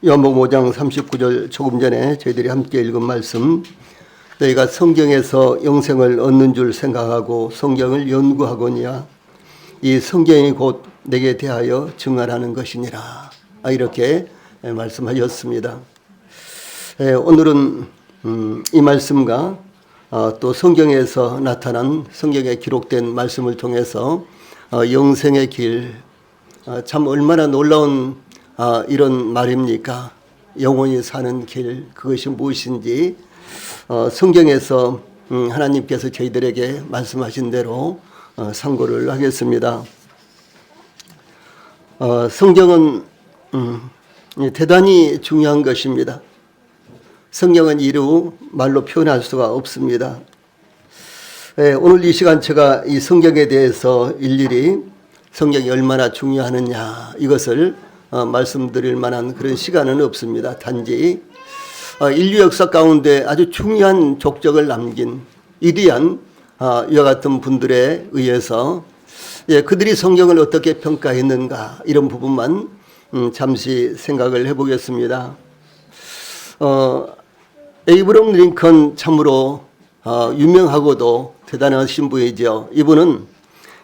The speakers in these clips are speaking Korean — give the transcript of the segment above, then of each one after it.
요한복음 5장 39절 조금 전에 저희들이 함께 읽은 말씀, 너희가 성경에서 영생을 얻는 줄 생각하고 성경을 연구하거니와 이 성경이 곧 내게 대하여 증언하는 것이니라, 이렇게 말씀하셨습니다. 오늘은 이 말씀과 또 성경에서 나타난, 성경에 기록된 말씀을 통해서 영생의 길, 참 얼마나 놀라운 이런 말입니까? 영원히 사는 길, 그것이 무엇인지 성경에서 하나님께서 저희들에게 말씀하신 대로 상고를 하겠습니다. 성경은 대단히 중요한 것입니다. 성경은 이루 말로 표현할 수가 없습니다. 오늘 이 시간 제가 이 성경에 대해서 일일이 성경이 얼마나 중요하느냐, 이것을 말씀드릴 만한 그런 시간은 없습니다. 단지 인류 역사 가운데 아주 중요한 족적을 남긴 위대한 이와 같은 분들에 의해서 그들이 성경을 어떻게 평가했는가, 이런 부분만 잠시 생각을 해보겠습니다. 에이브럼 링컨, 참으로 유명하고도 대단하신 분이죠. 이분은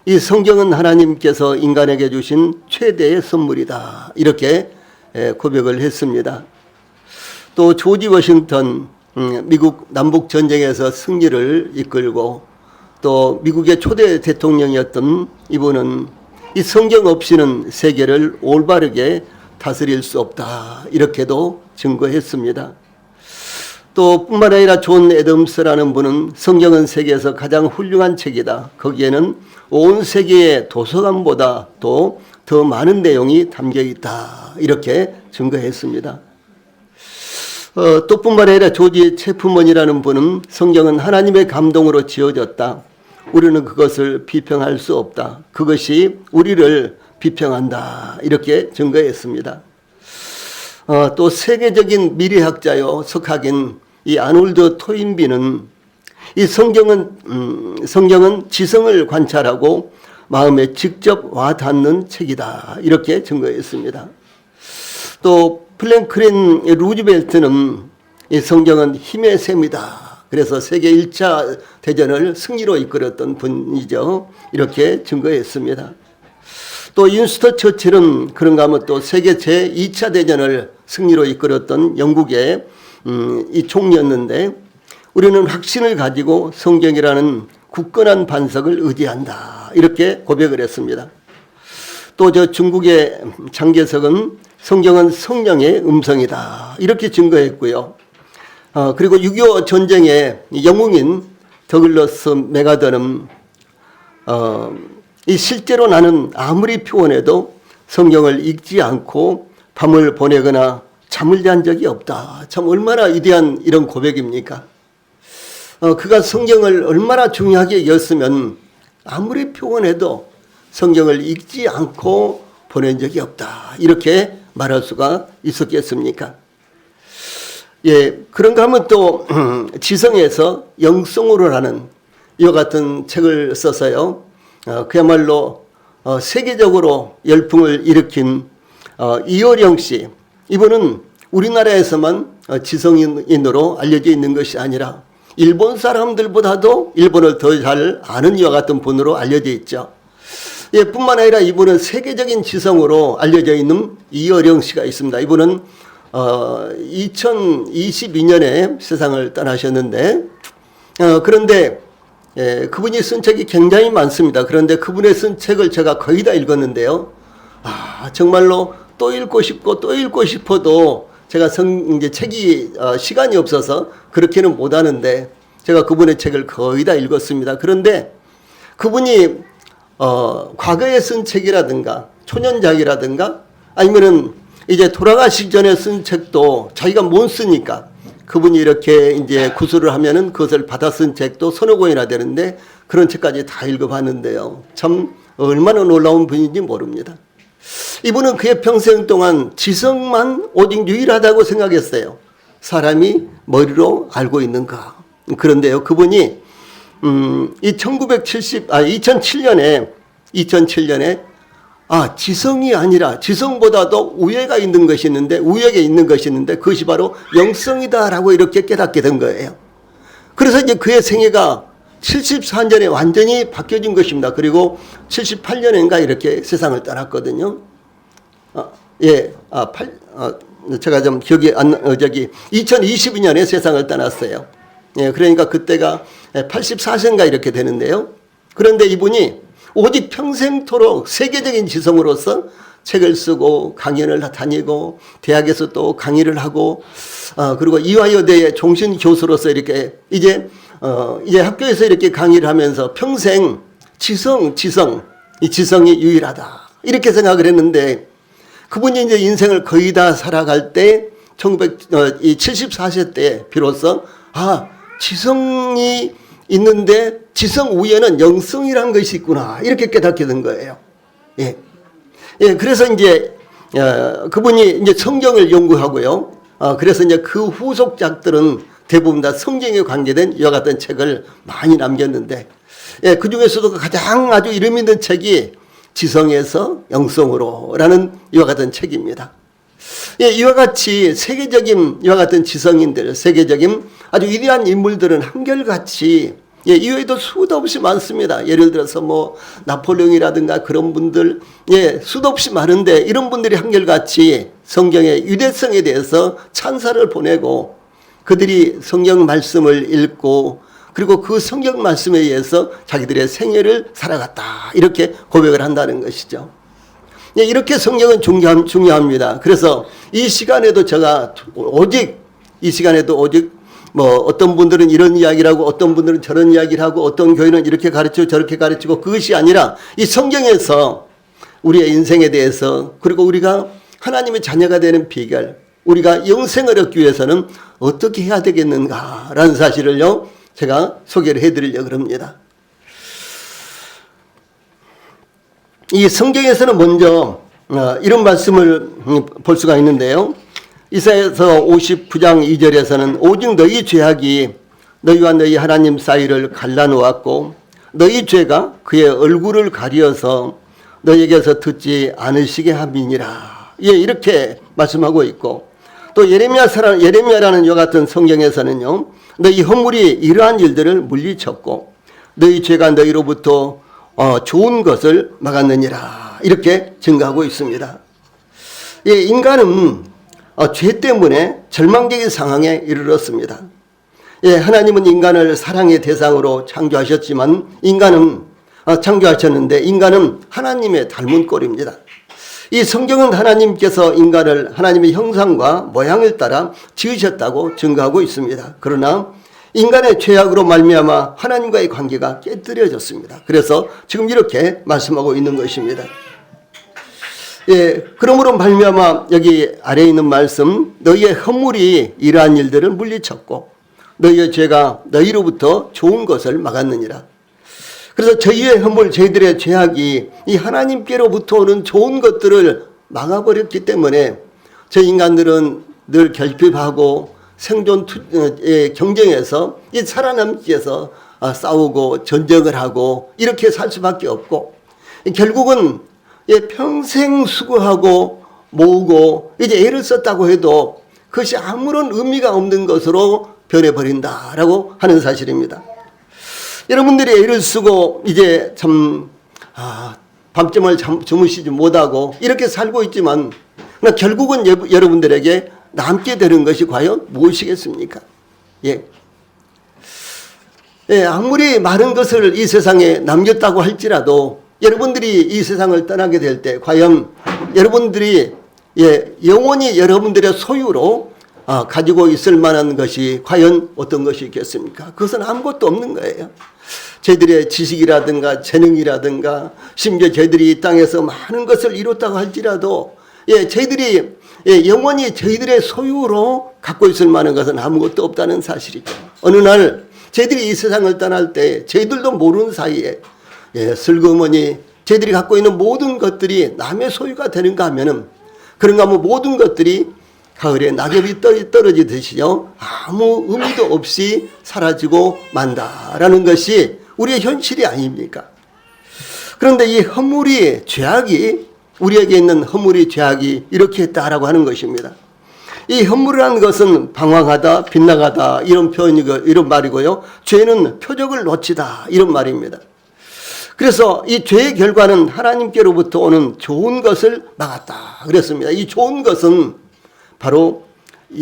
이 성경은 하나님께서 인간에게 주신 최대의 선물이다, 이렇게 고백을 했습니다. 또 조지 워싱턴, 미국 남북전쟁에서 승리를 이끌고 또 미국의 초대 대통령이었던 이분은 이 성경 없이는 세계를 올바르게 다스릴 수 없다, 이렇게도 증거했습니다. 또 뿐만 아니라 존 애덤스라는 분은 성경은 세계에서 가장 훌륭한 책이다, 거기에는 온 세계의 도서관보다 또 더 많은 내용이 담겨 있다, 이렇게 증거했습니다. 또 뿐만 아니라 조지 체프먼이라는 분은 성경은 하나님의 감동으로 지어졌다, 우리는 그것을 비평할 수 없다, 그것이 우리를 비평한다, 이렇게 증거했습니다. 또 세계적인 미래학자요 석학인 이 아놀드 토인비는 이 성경은 지성을 관찰하고 마음에 직접 와닿는 책이다, 이렇게 증거했습니다. 또 프랭클린 루즈벨트는 이 성경은 힘의 셈이다, 그래서 세계 1차 대전을 승리로 이끌었던 분이죠, 이렇게 증거했습니다. 또 윈스턴 처칠은 그런가 하면 또 세계 제2차 대전을 승리로 이끌었던 영국의 이 총리였는데, 우리는 확신을 가지고 성경이라는 굳건한 반석을 의지한다, 이렇게 고백을 했습니다. 또 저 중국의 장개석은 성경은 성령의 음성이다, 이렇게 증거했고요. 그리고 6.25 전쟁의 영웅인 더글러스 맥아더는 이 실제로 나는 아무리 피곤해도 성경을 읽지 않고 밤을 보내거나 잠을 잔 적이 없다. 참 얼마나 위대한 이런 고백입니까? 그가 성경을 얼마나 중요하게 여겼으면 아무리 피곤해도 성경을 읽지 않고 보낸 적이 없다, 이렇게 말할 수가 있었겠습니까? 그런가 하면 또 지성에서 영성으로라는 이와 같은 책을 써서요, 그야말로 세계적으로 열풍을 일으킨 이어령 씨, 이분은 우리나라에서만 지성인으로 알려져 있는 것이 아니라 일본 사람들보다도 일본을 더 잘 아는 이와 같은 분으로 알려져 있죠. 뿐만 아니라 이분은 세계적인 지성으로 알려져 있는 이어령 씨가 있습니다. 이분은 2022년에 세상을 떠나셨는데, 그런데 그분이 쓴 책이 굉장히 많습니다. 그런데 그분의 쓴 책을 제가 거의 다 읽었는데요, 정말로 또 읽고 싶고 또 읽고 싶어도 제가 이제 책이 시간이 없어서 그렇게는 못하는데 제가 그분의 책을 거의 다 읽었습니다. 그런데 그분이 과거에 쓴 책이라든가 초년작이라든가 아니면은 이제 돌아가시기 전에 쓴 책도 자기가 못 쓰니까 그분이 이렇게 이제 구술을 하면은 그것을 받아 쓴 책도 서너 권이나 되는데 그런 책까지 다 읽어봤는데요, 참 얼마나 놀라운 분인지 모릅니다. 이분은 그의 평생 동안 지성만 오직 유일하다고 생각했어요. 사람이 머리로 알고 있는가. 그런데요, 그분이 이 2007년에 지성이 아니라 지성보다도 우애가 있는 것이 있는데, 우애에 있는 것이 있는데 그것이 바로 영성이다라고 이렇게 깨닫게 된 거예요. 그래서 이제 그의 생애가 74년에 완전히 바뀌어진 것입니다. 그리고 78년인가 이렇게 세상을 떠났거든요. 제가 좀 기억이 2022년에 세상을 떠났어요. 그러니까 그때가 84세인가 이렇게 되는데요. 그런데 이분이 오직 평생토록 세계적인 지성으로서 책을 쓰고 강연을 다니고 대학에서 또 강의를 하고 그리고 이화여대의 종신 교수로서 이렇게 이제 학교에서 이렇게 강의를 하면서 평생 지성, 이 지성이 유일하다 이렇게 생각을 했는데, 그분이 이제 인생을 거의 다 살아갈 때 74세 때 비로소 지성이 있는데 지성 위에는 영성이란 것이 있구나 이렇게 깨닫게 된 거예요. 그래서 이제 그분이 이제 성경을 연구하고요. 그래서 이제 그 후속작들은 대부분 다 성경에 관계된 이와 같은 책을 많이 남겼는데, 그 중에서도 가장 아주 이름 있는 책이 지성에서 영성으로라는 이와 같은 책입니다. 이와 같이 세계적인 이와 같은 지성인들, 세계적인 아주 위대한 인물들은 한결같이 이외에도 수도 없이 많습니다. 예를 들어서 뭐 나폴레옹이라든가 그런 분들, 수도 없이 많은데 이런 분들이 한결같이 성경의 유대성에 대해서 찬사를 보내고 그들이 성경 말씀을 읽고 그리고 그 성경 말씀에 의해서 자기들의 생애를 살아갔다 이렇게 고백을 한다는 것이죠. 이렇게 성경은 중요합니다. 그래서 이 시간에도 제가 오직 뭐 어떤 분들은 이런 이야기를 하고 어떤 분들은 저런 이야기를 하고 어떤 교회는 이렇게 가르치고 저렇게 가르치고 그것이 아니라 이 성경에서 우리의 인생에 대해서 그리고 우리가 하나님의 자녀가 되는 비결, 우리가 영생을 얻기 위해서는 어떻게 해야 되겠는가라는 사실을요 제가 소개를 해드리려고 합니다. 이 성경에서는 먼저 이런 말씀을 볼 수가 있는데요. 이사야서 59장 2절에서는 오직 너희 죄악이 너희와 너희 하나님 사이를 갈라놓았고 너희 죄가 그의 얼굴을 가리어서 너희에게서 듣지 않으시게 함이니라. 이렇게 말씀하고 있고, 또 예레미야라는 이와 같은 성경에서는요 너희 허물이 이러한 일들을 물리쳤고 너희 죄가 너희로부터 좋은 것을 막았느니라 이렇게 증거하고 있습니다. 인간은 죄 때문에 절망적인 상황에 이르렀습니다. 하나님은 인간을 사랑의 대상으로 창조하셨는데 인간은 하나님의 닮은 꼴입니다. 이 성경은 하나님께서 인간을 하나님의 형상과 모양을 따라 지으셨다고 증거하고 있습니다. 그러나 인간의 죄악으로 말미암아 하나님과의 관계가 깨뜨려졌습니다. 그래서 지금 이렇게 말씀하고 있는 것입니다. 그러므로 말미암아 여기 아래에 있는 말씀, 너희의 허물이 이러한 일들을 물리쳤고 너희의 죄가 너희로부터 좋은 것을 막았느니라. 그래서 저희의 허물, 저희들의 죄악이 이 하나님께로부터 오는 좋은 것들을 막아버렸기 때문에 저희 인간들은 늘 결핍하고 생존 경쟁에서 이 살아남기 위해서 싸우고 전쟁을 하고 이렇게 살 수밖에 없고, 결국은 평생 수고하고 모으고 이제 애를 썼다고 해도 그것이 아무런 의미가 없는 것으로 변해버린다라고 하는 사실입니다. 여러분들이 애를 쓰고 이제 참 밤잠을 주무시지 못하고 이렇게 살고 있지만 결국은 여러분들에게 남게 되는 것이 과연 무엇이겠습니까? 아무리 많은 것을 이 세상에 남겼다고 할지라도 여러분들이 이 세상을 떠나게 될 때 과연 여러분들이 영원히 여러분들의 소유로 가지고 있을 만한 것이 과연 어떤 것이 있겠습니까? 그것은 아무것도 없는 거예요. 저희들의 지식이라든가 재능이라든가 심지어 저희들이 이 땅에서 많은 것을 이뤘다고 할지라도 저희들이 영원히 저희들의 소유로 갖고 있을 만한 것은 아무것도 없다는 사실이죠. 어느 날 저희들이 이 세상을 떠날 때 저희들도 모르는 사이에 슬그머니 저희들이 갖고 있는 모든 것들이 남의 소유가 되는가 하면은 그런가 하면 모든 것들이 가을에 낙엽이 떨어지듯이요 아무 의미도 없이 사라지고 만다라는 것이 우리의 현실이 아닙니까? 그런데 이 허물이 죄악이 우리에게 있는 허물이 죄악이 이렇게 했다라고 하는 것입니다. 이 허물이라는 것은 방황하다, 빗나가다 이런 이런 말이고요. 죄는 표적을 놓치다 이런 말입니다. 그래서 이 죄의 결과는 하나님께로부터 오는 좋은 것을 막았다 그랬습니다. 이 좋은 것은 바로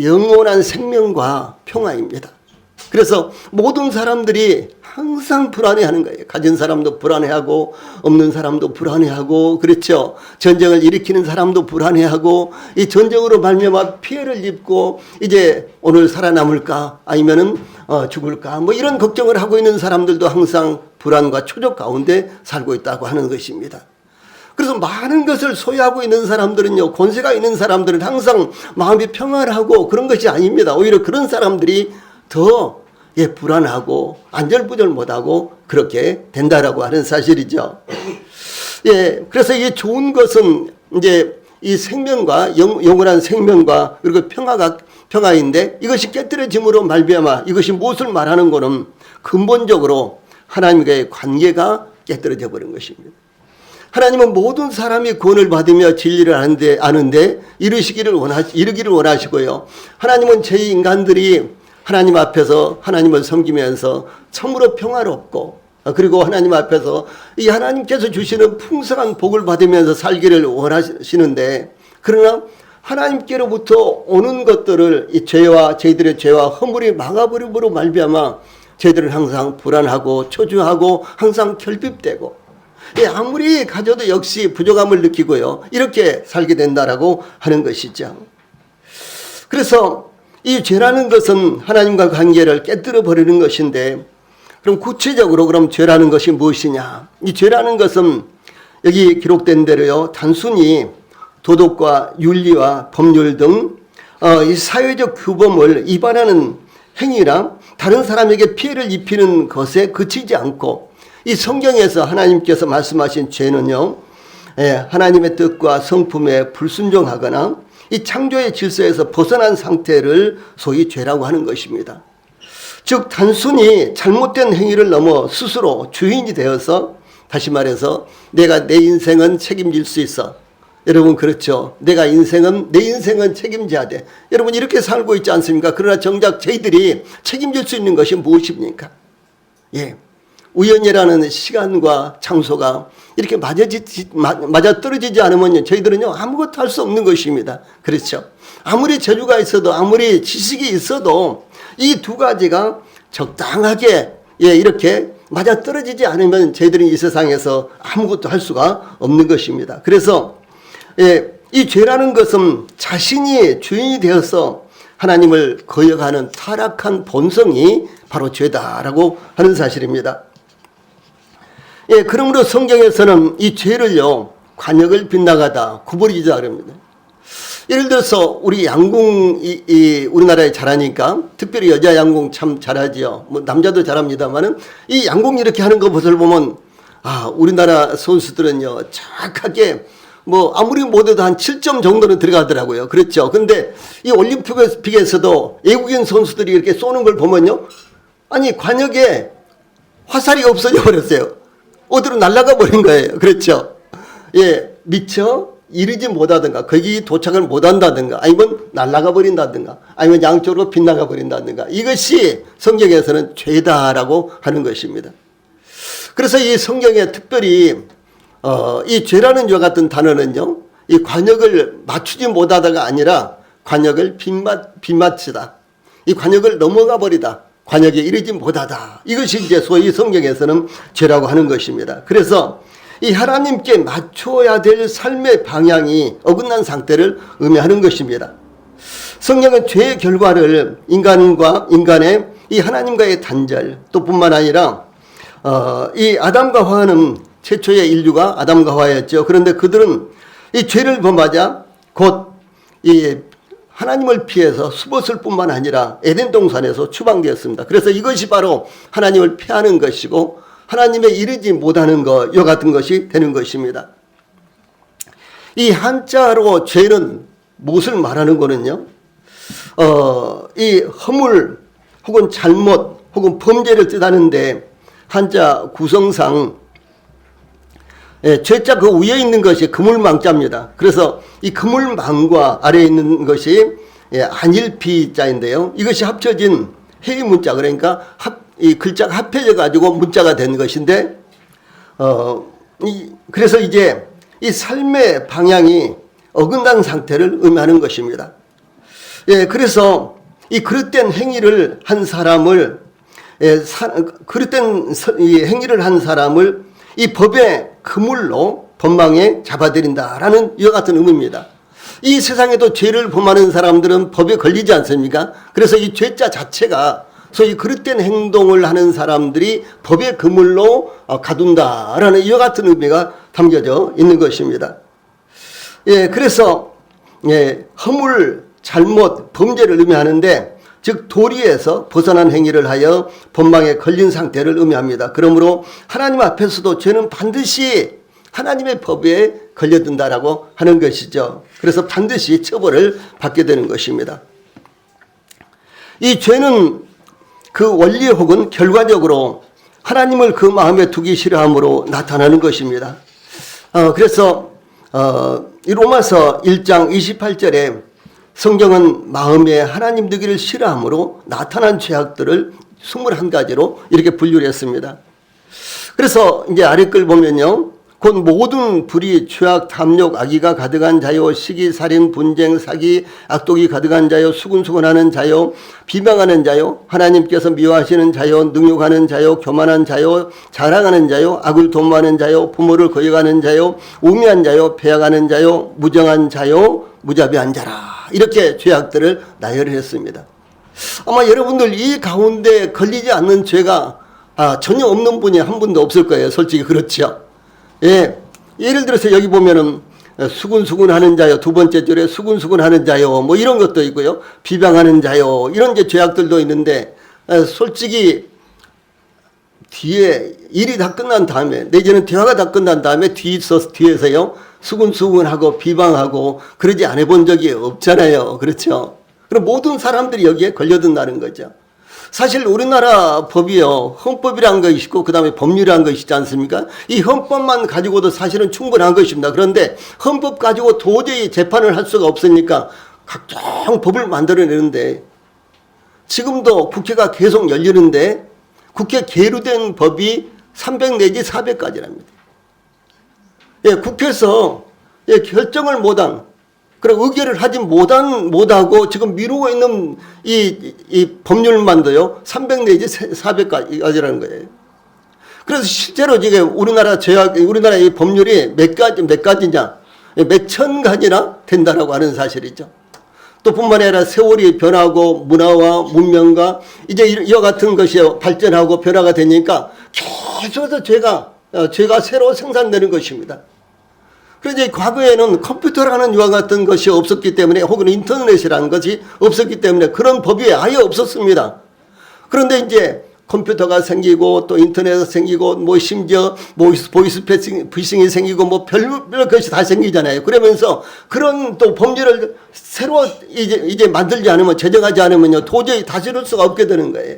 영원한 생명과 평화입니다. 그래서 모든 사람들이 항상 불안해하는 거예요. 가진 사람도 불안해하고 없는 사람도 불안해하고 그렇죠. 전쟁을 일으키는 사람도 불안해하고 이 전쟁으로 말미암아 피해를 입고 이제 오늘 살아남을까 아니면은 죽을까 뭐 이런 걱정을 하고 있는 사람들도 항상 불안과 초조 가운데 살고 있다고 하는 것입니다. 그래서 많은 것을 소유하고 있는 사람들은요, 권세가 있는 사람들은 항상 마음이 평안하고 그런 것이 아닙니다. 오히려 그런 사람들이 더 불안하고 안절부절 못하고 그렇게 된다라고 하는 사실이죠. 그래서 이 좋은 것은 이제 이 생명과 영원한 생명과 그리고 평화인데 이것이 깨뜨려짐으로 말미암아 이것이 무엇을 말하는 거는 근본적으로 하나님과의 관계가 깨뜨려져 버린 것입니다. 하나님은 모든 사람이 구원을 받으며 진리를 아는데 이루기를 원하시고요. 하나님은 저희 인간들이 하나님 앞에서 하나님을 섬기면서 참으로 평화롭고 그리고 하나님 앞에서 이 하나님께서 주시는 풍성한 복을 받으면서 살기를 원하시는데 그러나 하나님께로부터 오는 것들을 이 저희들의 죄와 허물이 막아버림으로 말미암아 저희들은 항상 불안하고 초조하고 항상 결핍되고 아무리 가져도 역시 부족함을 느끼고요. 이렇게 살게 된다라고 하는 것이죠. 그래서 이 죄라는 것은 하나님과 관계를 깨뜨려 버리는 것인데 그럼 구체적으로 그럼 죄라는 것이 무엇이냐? 이 죄라는 것은 여기 기록된 대로요. 단순히 도덕과 윤리와 법률 등 이 사회적 규범을 위반하는 행위랑 다른 사람에게 피해를 입히는 것에 그치지 않고 이 성경에서 하나님께서 말씀하신 죄는요. 하나님의 뜻과 성품에 불순종하거나 이 창조의 질서에서 벗어난 상태를 소위 죄라고 하는 것입니다. 즉 단순히 잘못된 행위를 넘어 스스로 주인이 되어서 다시 말해서 내가 내 인생은 책임질 수 있어. 여러분 그렇죠. 내 인생은 책임져야 돼. 여러분 이렇게 살고 있지 않습니까? 그러나 정작 저희들이 책임질 수 있는 것이 무엇입니까? 우연이라는 시간과 장소가 이렇게 맞아떨어지지 않으면 저희들은요 아무것도 할 수 없는 것입니다. 그렇죠. 아무리 재주가 있어도 아무리 지식이 있어도 이 두 가지가 적당하게 이렇게 맞아떨어지지 않으면 저희들은 이 세상에서 아무것도 할 수가 없는 것입니다. 그래서 이 죄라는 것은 자신이 주인이 되어서 하나님을 거역하는 타락한 본성이 바로 죄다라고 하는 사실입니다. 그러므로 성경에서는 이 죄를요, 관역을 빗나가다, 구부리자 그럽니다. 예를 들어서 우리 양궁, 우리나라에 잘하니까, 특별히 여자 양궁 참 잘하지요. 뭐 남자도 잘합니다만은, 이 양궁 이렇게 하는 것을 보면, 우리나라 선수들은요, 정확하게, 뭐 아무리 못해도 한 7점 정도는 들어가더라고요. 그렇죠. 근데 이 올림픽에서도 외국인 선수들이 이렇게 쏘는 걸 보면요, 아니, 관역에 화살이 없어져 버렸어요. 어디로 날아가 버린 거예요. 그렇죠. 미처 이르지 못하든가, 거기 도착을 못한다든가, 아니면 날아가 버린다든가, 아니면 양쪽으로 빗나가 버린다든가, 이것이 성경에서는 죄다라고 하는 것입니다. 그래서 이 성경에 특별히, 이 죄라는 것 같은 단어는요, 이 관역을 맞추지 못하다가 아니라 관역을 빗맞추다. 이 관역을 넘어가 버리다. 관역에 이르지 못하다. 이것이 이제 소위 성경에서는 죄라고 하는 것입니다. 그래서 이 하나님께 맞춰야 될 삶의 방향이 어긋난 상태를 의미하는 것입니다. 성경은 죄의 결과를 인간의 이 하나님과의 단절 또 뿐만 아니라 이 아담과 하와는 최초의 인류가 아담과 하와였죠. 그런데 그들은 이 죄를 범하자 곧 이 하나님을 피해서 수벗을 뿐만 아니라 에덴 동산에서 추방되었습니다. 그래서 이것이 바로 하나님을 피하는 것이고 하나님에 이르지 못하는 것, 요 같은 것이 되는 것입니다. 이 한자로 죄는 무엇을 말하는 거는요? 이 허물 혹은 잘못 혹은 범죄를 뜻하는데 한자 구성상 예, 죄자 그 위에 있는 것이 그물망자입니다. 그래서 이 그물망과 아래에 있는 것이 예, 안일피자인데요. 이것이 합쳐진 회의 문자, 그러니까 이 글자가 합해져 가지고 문자가 된 것인데, 그래서 이제 이 삶의 방향이 어긋난 상태를 의미하는 것입니다. 예, 그래서 이 그릇된 행위를 한 사람을, 예, 그릇된 이 행위를 한 사람을 이 법의 그물로 법망에 잡아들인다라는 이와 같은 의미입니다. 이 세상에도 죄를 범하는 사람들은 법에 걸리지 않습니까? 그래서 이 죄자 자체가 소위 그릇된 행동을 하는 사람들이 법의 그물로 가둔다라는 이와 같은 의미가 담겨져 있는 것입니다. 예, 그래서 예, 허물, 잘못, 범죄를 의미하는데, 즉 도리에서 벗어난 행위를 하여 법망에 걸린 상태를 의미합니다. 그러므로 하나님 앞에서도 죄는 반드시 하나님의 법에 걸려든다라고 하는 것이죠. 그래서 반드시 처벌을 받게 되는 것입니다. 이 죄는 그 원리 혹은 결과적으로 하나님을 그 마음에 두기 싫어함으로 나타나는 것입니다. 그래서 이 로마서 1장 28절에 성경은 마음에 하나님 두기를 싫어함으로 나타난 죄악들을 21가지로 이렇게 분류를 했습니다. 그래서 이제 아래 글 보면요. 곧 모든 불의, 죄악, 탐욕, 악의가 가득한 자요, 시기, 살인, 분쟁, 사기, 악독이 가득한 자요, 수군수군하는 자요, 비방하는 자요, 하나님께서 미워하시는 자요, 능욕하는 자요, 교만한 자요, 자랑하는 자요, 악을 도모하는 자요, 부모를 거역하는 자요, 우매한 자요, 배약하는 자요, 무정한 자요, 무자비한 자라. 이렇게 죄악들을 나열을 했습니다. 아마 여러분들 이 가운데 걸리지 않는 죄가 전혀 없는 분이 한 분도 없을 거예요. 솔직히 그렇죠. 예, 예를 들어서 여기 보면은 수군수군하는 자요, 두 번째 줄에 수군수군하는 자요, 뭐 이런 것도 있고요, 비방하는 자요, 이런 이제 죄악들도 있는데, 솔직히 뒤에 일이 다 끝난 다음에, 내지는 대화가 다 끝난 다음에 뒤에서요 수군수군하고 비방하고 그러지 않아 본 적이 없잖아요. 그렇죠? 그럼 모든 사람들이 여기에 걸려든다는 거죠. 사실 우리나라 법이요, 헌법이라는 것이 있고 그 다음에 법률이라는 것이 있지 않습니까? 이 헌법만 가지고도 사실은 충분한 것입니다. 그런데 헌법 가지고 도저히 재판을 할 수가 없으니까 각종 법을 만들어내는데, 지금도 국회가 계속 열리는데 국회 계류된 법이 300 내지 400가지랍니다. 예, 국회에서 예, 결정을 못한, 그리고 의결을 하지 못하고 지금 미루고 있는 이 법률만도요, 300 내지 400가지라는 거예요. 그래서 실제로 지금 우리나라의 법률이 몇 가지냐, 몇 천 가지나 된다라고 하는 사실이죠. 또 뿐만 아니라 세월이 변하고 문화와 문명과 이제 이와 같은 것이 발전하고 변화가 되니까 계속해서 죄가 새로 생산되는 것입니다. 그런데 과거에는 컴퓨터라는 이와 같은 것이 없었기 때문에, 혹은 인터넷이라는 것이 없었기 때문에 그런 법이 아예 없었습니다. 그런데 이제 컴퓨터가 생기고 또 인터넷이 생기고 뭐 심지어 보이스 피싱이 생기고 뭐 별별 것이 다 생기잖아요. 그러면서 그런 또 법률을 새로 이제 만들지 않으면, 제정하지 않으면요 도저히 다스릴 수가 없게 되는 거예요.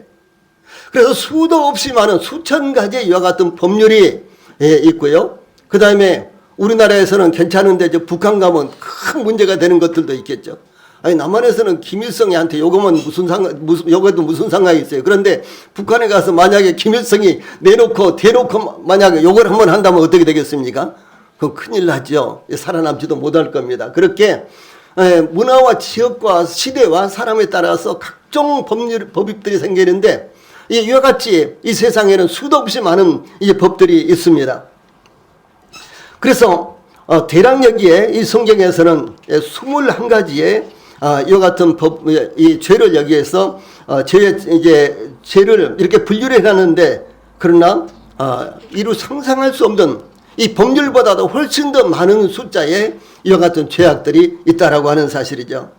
그래서 수도 없이 많은 수천 가지의 이와 같은 법률이 있고요. 그 다음에 우리나라에서는 괜찮은데 이제 북한 가면 큰 문제가 되는 것들도 있겠죠. 아니, 남한에서는 김일성이한테 요거면 요거도 무슨 상관이 있어요. 그런데 북한에 가서 만약에 김일성이 대놓고 만약에 요걸 한번 한다면 어떻게 되겠습니까? 그건 큰일 나죠. 살아남지도 못할 겁니다. 그렇게 문화와 지역과 시대와 사람에 따라서 각종 법률들이 생기는데, 이와 같이 이 세상에는 수도 없이 많은 이 법들이 있습니다. 그래서 대략 여기에 이 성경에서는 21가지의 이와 같은 이 죄를 여기에서 죄를 이렇게 분류를 해놨는데, 그러나 이루 상상할 수 없는 이 법률보다도 훨씬 더 많은 숫자의 이와 같은 죄악들이 있다라고 하는 사실이죠.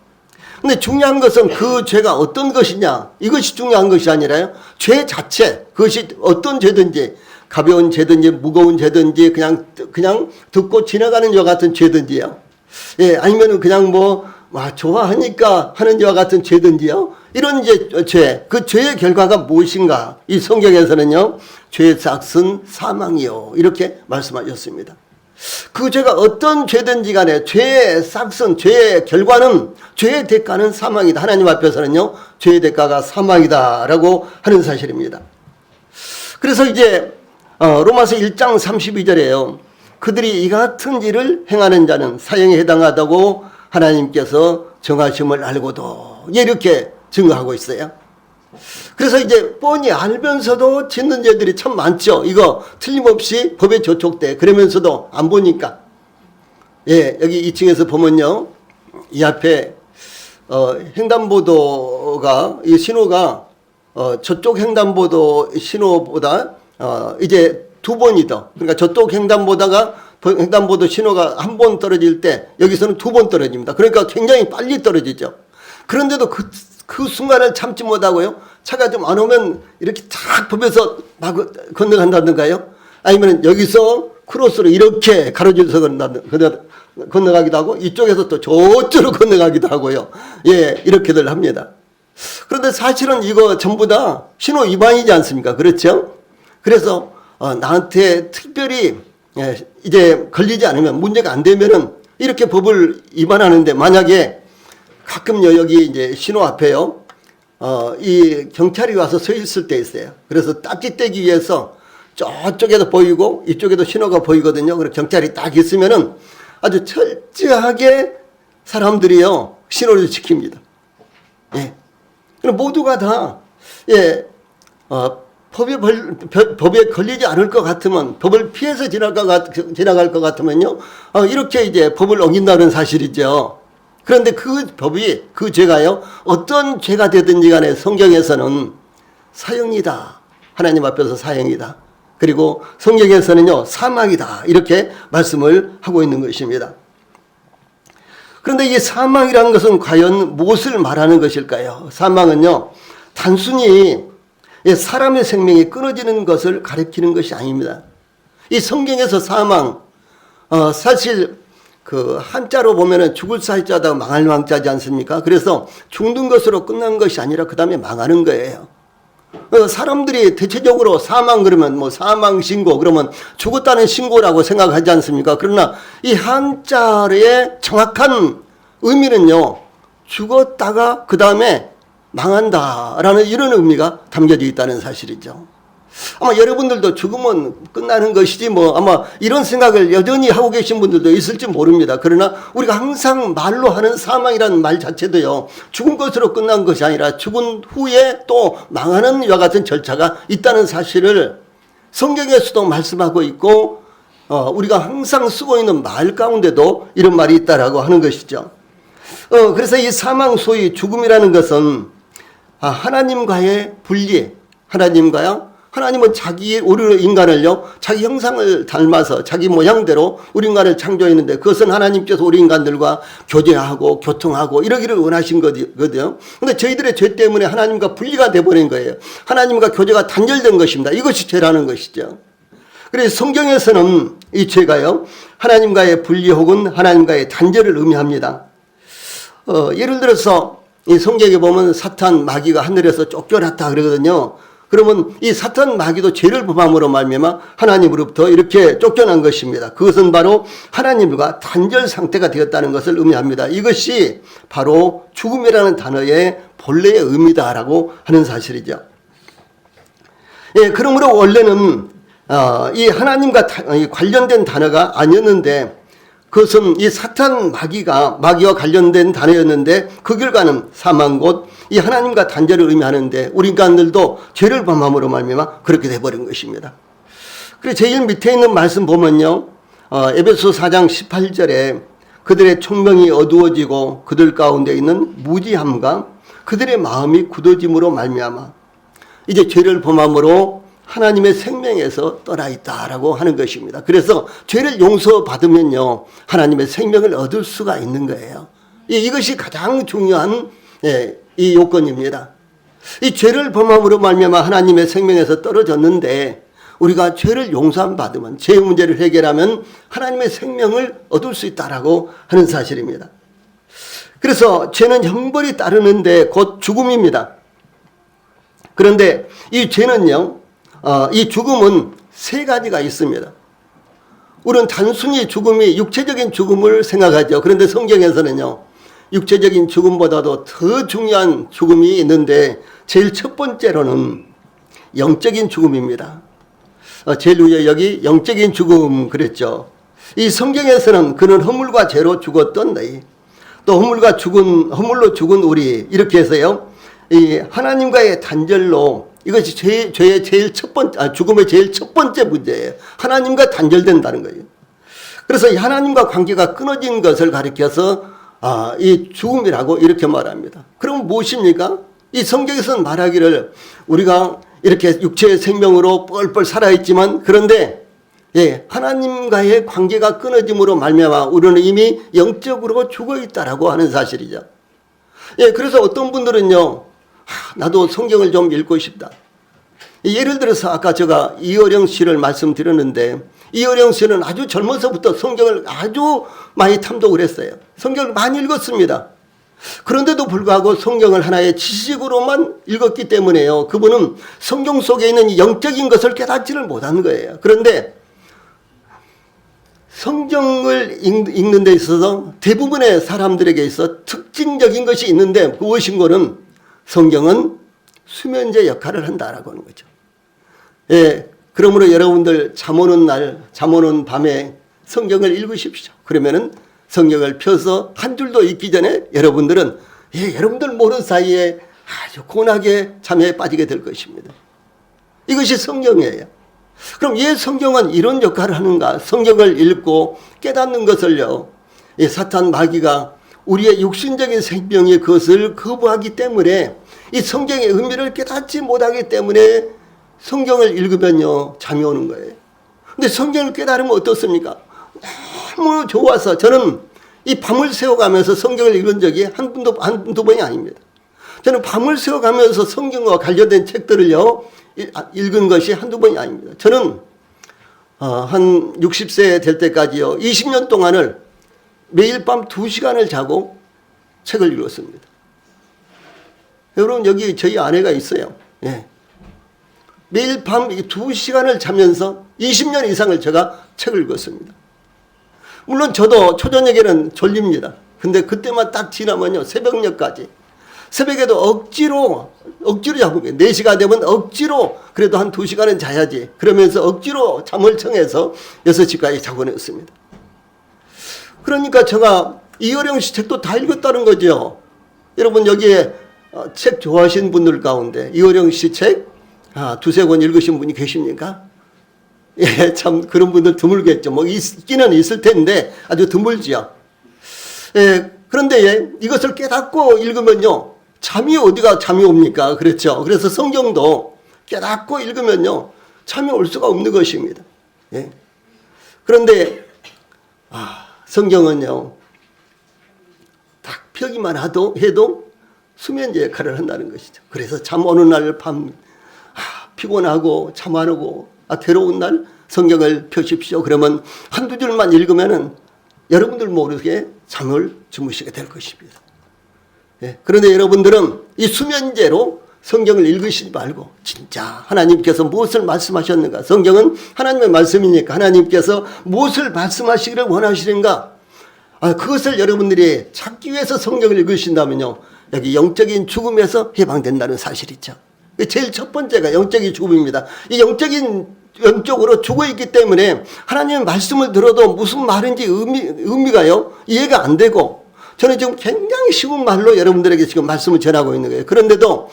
근데 중요한 것은 그 죄가 어떤 것이냐, 이것이 중요한 것이 아니라요, 죄 자체, 그것이 어떤 죄든지, 가벼운 죄든지 무거운 죄든지 그냥 듣고 지나가는 이와 같은 죄든지요. 예, 아니면은 그냥 좋아하니까 하는 이와 같은 죄든지요. 이런 죄, 그 죄의 결과가 무엇인가? 이 성경에서는요, 죄의 삭은 사망이요, 이렇게 말씀하셨습니다. 그 죄가 어떤 죄든지 간에 죄의 싹슨, 죄의 결과는, 죄의 대가는 사망이다. 하나님 앞에서는요, 죄의 대가가 사망이다라고 하는 사실입니다. 그래서 이제 로마서 1장 32절에요. 그들이 이 같은 일을 행하는 자는 사형에 해당하다고 하나님께서 정하심을 알고도 이렇게 증거하고 있어요. 그래서 이제 뻔히 알면서도 짓는 죄들이 참 많죠. 이거 틀림없이 법에 저촉돼. 그러면서도 안 보니까. 예, 여기 2층에서 보면요. 이 앞에 횡단보도가, 이 신호가 저쪽 횡단보도 신호보다 이제 두 번이 더. 그러니까 저쪽 횡단보도 신호가 한 번 떨어질 때 여기서는 두 번 떨어집니다. 그러니까 굉장히 빨리 떨어지죠. 그런데도 그 순간을 참지 못하고요. 차가 좀 안 오면 이렇게 탁 보면서 막 건너간다든가요. 아니면 여기서 크로스로 이렇게 가로질러서 건너가기도 하고 이쪽에서 또 저쪽으로 건너가기도 하고요. 예, 이렇게들 합니다. 그런데 사실은 이거 전부 다 신호 위반이지 않습니까? 그렇죠? 그래서 나한테 특별히 이제 걸리지 않으면 문제가 안 되면은 이렇게 법을 위반하는데 만약에 가끔요 여기 이제 신호 앞에요 이 경찰이 와서 서 있을 때 있어요. 그래서 딱지떼기 위해서 저쪽에도 보이고 이쪽에도 신호가 보이거든요. 그래서 경찰이 딱 있으면은 아주 철저하게 사람들이요 신호를 지킵니다. 예. 그럼 모두가 다 예, 법에 걸리지 않을 것 같으면 법을 피해서 지나갈 것 같으면요 이렇게 이제 법을 어긴다는 사실이죠. 그런데 그 법이 그 죄가요 어떤 죄가 되든지 간에 성경에서는 사형이다. 하나님 앞에서 사형이다. 그리고 성경에서는요 사망이다. 이렇게 말씀을 하고 있는 것입니다. 그런데 이 사망이라는 것은 과연 무엇을 말하는 것일까요? 사망은요 단순히 사람의 생명이 끊어지는 것을 가리키는 것이 아닙니다. 이 성경에서 사망 사실 그 한자로 보면은 죽을 사자다 망할 망자지 않습니까? 그래서 죽는 것으로 끝난 것이 아니라 그 다음에 망하는 거예요. 사람들이 대체적으로 사망 그러면 뭐 사망 신고 그러면 죽었다는 신고라고 생각하지 않습니까? 그러나 이 한자의 정확한 의미는요 죽었다가 그 다음에 망한다라는 이런 의미가 담겨져 있다는 사실이죠. 아마 여러분들도 죽으면 끝나는 것이지 뭐 아마 이런 생각을 여전히 하고 계신 분들도 있을지 모릅니다. 그러나 우리가 항상 말로 하는 사망이라는 말 자체도요 죽은 것으로 끝난 것이 아니라 죽은 후에 또 망하는 이와 같은 절차가 있다는 사실을 성경에서도 말씀하고 있고 우리가 항상 쓰고 있는 말 가운데도 이런 말이 있다라고 하는 것이죠. 그래서 이 사망 소위 죽음이라는 것은 하나님과의 분리, 하나님은 우리 인간을요, 자기 형상을 닮아서 자기 모양대로 우리 인간을 창조했는데 그것은 하나님께서 우리 인간들과 교제하고 교통하고 이러기를 원하신 거거든요. 근데 저희들의 죄 때문에 하나님과 분리가 돼버린 거예요. 하나님과 교제가 단절된 것입니다. 이것이 죄라는 것이죠. 그래서 성경에서는 이 죄가요, 하나님과의 분리 혹은 하나님과의 단절을 의미합니다. 예를 들어서 이 성경에 보면 사탄 마귀가 하늘에서 쫓겨났다 그러거든요. 그러면 이 사탄 마귀도 죄를 범함으로 말미암아 하나님으로부터 이렇게 쫓겨난 것입니다. 그것은 바로 하나님과 단절 상태가 되었다는 것을 의미합니다. 이것이 바로 죽음이라는 단어의 본래의 의미다라고 하는 사실이죠. 예, 그러므로 원래는 이 하나님과 관련된 단어가 아니었는데 그것은 이 사탄 마귀와 관련된 단어였는데 그 결과는 사망 곧 이 하나님과 단절을 의미하는데 우리 인간들도 죄를 범함으로 말미암아 그렇게 돼버린 것입니다. 그래서 제일 밑에 있는 말씀 보면요. 에베소 4장 18절에 그들의 총명이 어두워지고 그들 가운데 있는 무지함과 그들의 마음이 굳어짐으로 말미암아 이제 죄를 범함으로 하나님의 생명에서 떠나 있다라고 하는 것입니다. 그래서 죄를 용서받으면요 하나님의 생명을 얻을 수가 있는 거예요. 이것이 가장 중요한 이 요건입니다. 이 죄를 범함으로 말미암아 하나님의 생명에서 떨어졌는데 우리가 죄를 용서받으면 죄 문제를 해결하면 하나님의 생명을 얻을 수 있다라고 하는 사실입니다. 그래서 죄는 형벌이 따르는데 곧 죽음입니다. 그런데 이 죄는요 이 죽음은 세 가지가 있습니다. 우리는 단순히 죽음이 육체적인 죽음을 생각하죠. 그런데 성경에서는요, 육체적인 죽음보다도 더 중요한 죽음이 있는데 제일 첫 번째로는 영적인 죽음입니다. 제일 위에 여기 영적인 죽음 그랬죠. 이 성경에서는 그는 허물과 죄로 죽었던 너희, 또 허물로 죽은 우리, 이렇게 해서요, 이 하나님과의 단절로, 이것이 죄의 제일 죽음의 제일 첫 번째 문제예요. 하나님과 단절된다는 거예요. 그래서 이 하나님과 관계가 끊어진 것을 가리켜서 이 죽음이라고 이렇게 말합니다. 그럼 무엇입니까? 이 성경에서는 말하기를 우리가 이렇게 육체의 생명으로 뻘뻘 살아있지만, 그런데 하나님과의 관계가 끊어짐으로 말미암아 우리는 이미 영적으로 죽어 있다라고 하는 사실이죠. 그래서 어떤 분들은요, 나도 성경을 좀 읽고 싶다. 예를 들어서 아까 제가 이어령 씨를 말씀드렸는데, 이어령 씨는 아주 젊어서부터 성경을 아주 많이 탐독을 했어요. 성경을 많이 읽었습니다. 그런데도 불구하고 성경을 하나의 지식으로만 읽었기 때문에요, 그분은 성경 속에 있는 영적인 것을 깨닫지를 못한 거예요. 그런데 성경을 읽는 데 있어서 대부분의 사람들에게 있어 특징적인 것이 있는데, 무엇인고는 성경은 수면제 역할을 한다라고 하는 거죠. 그러므로 여러분들 잠 오는 밤에 성경을 읽으십시오. 그러면은 성경을 펴서 한 줄도 읽기 전에 여러분들은 여러분들 모르는 사이에 아주 고운하게 잠에 빠지게 될 것입니다. 이것이 성경이에요. 그럼 왜 성경은 이런 역할을 하는가? 성경을 읽고 깨닫는 것을요, 사탄 마귀가 우리의 육신적인 생명의 것을 거부하기 때문에, 이 성경의 의미를 깨닫지 못하기 때문에 성경을 읽으면요 잠이 오는 거예요. 근데 성경을 깨달으면 어떻습니까? 너무 좋아서 저는 이 밤을 새워가면서 성경을 읽은 적이 한두 번이 아닙니다. 저는 밤을 새워가면서 성경과 관련된 책들을요 읽은 것이 한두 번이 아닙니다. 저는 한 60세 될 때까지요 20년 동안을 매일 밤 2시간을 자고 책을 읽었습니다. 여러분, 여기 저희 아내가 있어요. 매일 밤 2시간을 자면서 20년 이상을 제가 책을 읽었습니다. 물론 저도 초저녁에는 졸립니다. 근데 그때만 딱 지나면요 새벽녘까지, 새벽에도 억지로 자고 4시가 되면 억지로 그래도 한 2시간은 자야지 그러면서 억지로 잠을 청해서 6시까지 자고 냈습니다. 그러니까 제가 이어령 씨 책도 다 읽었다는 거죠. 여러분, 여기에 책 좋아하시는 분들 가운데 이어령 씨 책 두세 권 읽으신 분이 계십니까? 참 그런 분들 드물겠죠. 뭐 있기는 있을 텐데 아주 드물지요. 그런데 이것을 깨닫고 읽으면요 잠이 어디가 잠이 옵니까? 그렇죠. 그래서 성경도 깨닫고 읽으면요 잠이 올 수가 없는 것입니다. 그런데 성경은요 딱 펴기만 해도 수면제 역할을 한다는 것이죠. 그래서 잠 오는 날 밤 피곤하고 잠 안 오고 괴로운 날 성경을 펴십시오. 그러면 한두 줄만 읽으면은 여러분들 모르게 잠을 주무시게 될 것입니다. 그런데 여러분들은 이 수면제로 성경을 읽으시지 말고 진짜 하나님께서 무엇을 말씀하셨는가? 성경은 하나님의 말씀이니까 하나님께서 무엇을 말씀하시기를 원하시는가? 그것을 여러분들이 찾기 위해서 성경을 읽으신다면요 여기 영적인 죽음에서 해방된다는 사실이죠. 제일 첫 번째가 영적인 죽음입니다. 이 영적으로 죽어있기 때문에 하나님의 말씀을 들어도 무슨 말인지 의미가요 이해가 안 되고, 저는 지금 굉장히 쉬운 말로 여러분들에게 지금 말씀을 전하고 있는 거예요. 그런데도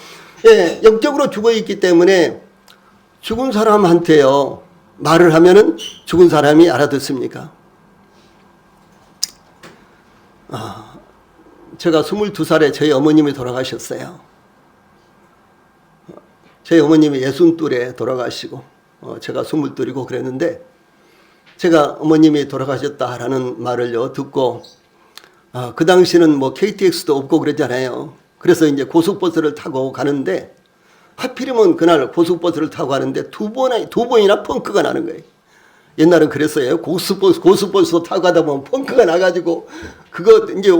영적으로 죽어있기 때문에 죽은 사람한테요 말을 하면은 죽은 사람이 알아듣습니까? 제가 22살에 저희 어머님이 돌아가셨어요. 저희 어머님이 60에 돌아가시고 제가 22이고 그랬는데, 제가 어머님이 돌아가셨다라는 말을요 듣고 그 당시는 뭐 KTX도 없고 그랬잖아요. 그래서 이제 고속버스를 타고 가는데, 하필이면 그날 고속버스를 타고 가는데 두 번이나 펑크가 나는 거예요. 옛날은 그랬어요. 고속버스 타고 가다 보면 펑크가 나가지고 그거 이제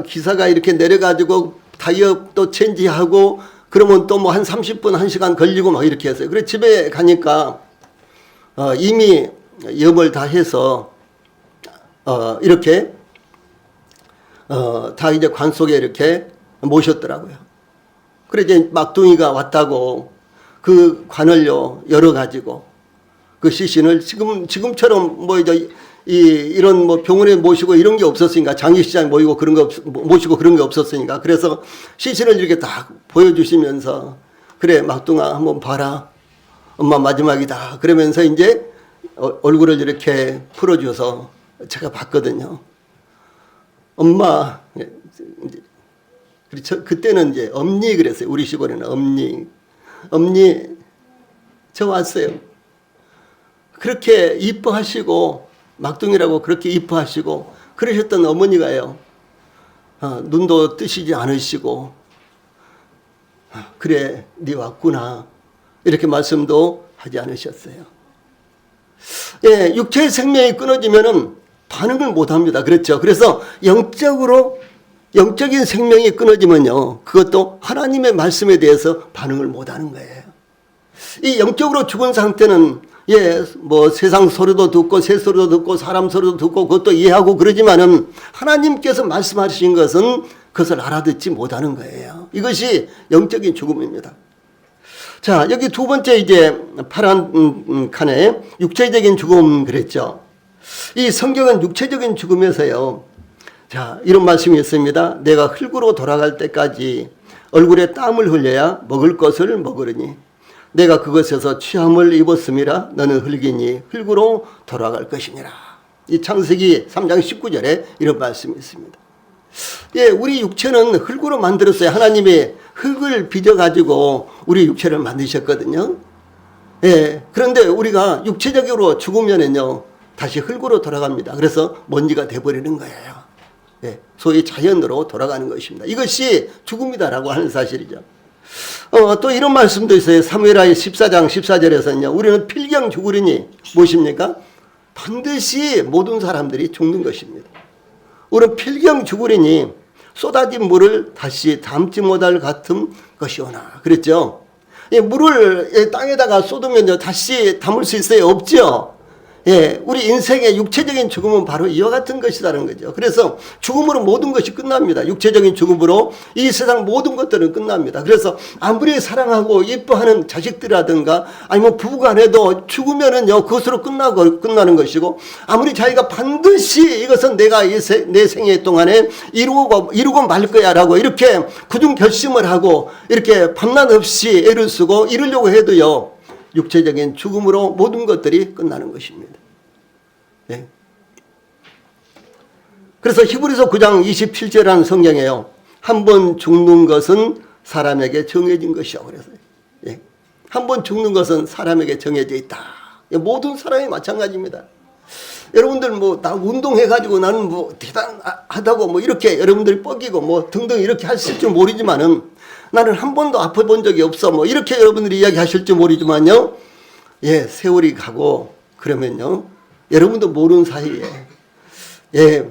기사가 이렇게 내려가지고 타이어 또 체인지하고 그러면 또 뭐 한 30분, 1시간 걸리고 막 이렇게 했어요. 그래서 집에 가니까 이미 염을 다해서 이렇게 다 이제 관 속에 이렇게 모셨더라고요. 그래 이제 막둥이가 왔다고 그 관을요 열어가지고 그 시신을 지금처럼 뭐 이제 이런 뭐 병원에 모시고 이런 게 없었으니까 장례식장 모시고 그런 게 없었으니까 그래서 시신을 이렇게 딱 보여주시면서 그래 막둥아 한번 봐라 엄마 마지막이다 그러면서 이제 얼굴을 이렇게 풀어줘서 제가 봤거든요. 엄마 그때는 이제 엄니 그랬어요. 우리 시골에는 엄니 저 왔어요. 그렇게 이뻐하시고 막둥이라고 그렇게 이뻐하시고 그러셨던 어머니가요. 눈도 뜨시지 않으시고 그래 네 왔구나 이렇게 말씀도 하지 않으셨어요. 예, 육체의 생명이 끊어지면은 반응을 못합니다. 그렇죠. 그래서 영적인 생명이 끊어지면요 그것도 하나님의 말씀에 대해서 반응을 못하는 거예요. 이 영적으로 죽은 상태는 뭐 세상 소리도 듣고 새 소리도 듣고 사람 소리도 듣고 그것도 이해하고 그러지만은 하나님께서 말씀하신 것은 그것을 알아듣지 못하는 거예요. 이것이 영적인 죽음입니다. 자, 여기 두 번째 이제 파란 칸에 육체적인 죽음 그랬죠. 이 성경은 육체적인 죽음에서요. 자, 이런 말씀이 있습니다. 내가 흙으로 돌아갈 때까지 얼굴에 땀을 흘려야 먹을 것을 먹으려니 내가 그것에서 취함을 입었음이라 너는 흙이니 흙으로 돌아갈 것이니라. 이 창세기 3장 19절에 이런 말씀이 있습니다. 예, 우리 육체는 흙으로 만들었어요. 하나님이 흙을 빚어가지고 우리 육체를 만드셨거든요. 예, 그런데 우리가 육체적으로 죽으면은요, 다시 흙으로 돌아갑니다. 그래서 먼지가 돼버리는 거예요. 예, 소위 자연으로 돌아가는 것입니다. 이것이 죽음이다라고 하는 사실이죠. 또 이런 말씀도 있어요. 사무엘하 14장 14절에서는요. 우리는 필경 죽으리니 무엇입니까? 반드시 모든 사람들이 죽는 것입니다. 우리는 필경 죽으리니 쏟아진 물을 다시 담지 못할 같은 것이오나. 그랬죠. 예, 물을 땅에다가 쏟으면 다시 담을 수 있어요? 없죠. 예, 우리 인생의 육체적인 죽음은 바로 이와 같은 것이라는 거죠. 그래서 죽음으로 모든 것이 끝납니다. 육체적인 죽음으로 이 세상 모든 것들은 끝납니다. 그래서 아무리 사랑하고 예뻐하는 자식들이라든가 아니면 부부간에도 죽으면은요 그것으로 끝나는 것이고 아무리 자기가 반드시 이것은 내가 내 생애 동안에 이루고 말 거야라고 이렇게 굳은 결심을 하고 이렇게 밤낮 없이 애를 쓰고 이루려고 해도요. 육체적인 죽음으로 모든 것들이 끝나는 것입니다. 네. 그래서 히브리서 9장 27절이라는 성경에요. 한 번 죽는 것은 사람에게 정해진 것이라고 그랬어요. 네. 한 번 죽는 것은 사람에게 정해져 있다. 모든 사람이 마찬가지입니다. 여러분들 뭐 나 운동해가지고 나는 뭐 대단하다고 뭐 이렇게 여러분들이 뻐기고 뭐 등등 이렇게 하실 줄 모르지만은 나는 한 번도 아파본 적이 없어. 뭐 이렇게 여러분들이 이야기하실 줄 모르지만요. 예, 세월이 가고 그러면요. 여러분도 모르는 사이에 예,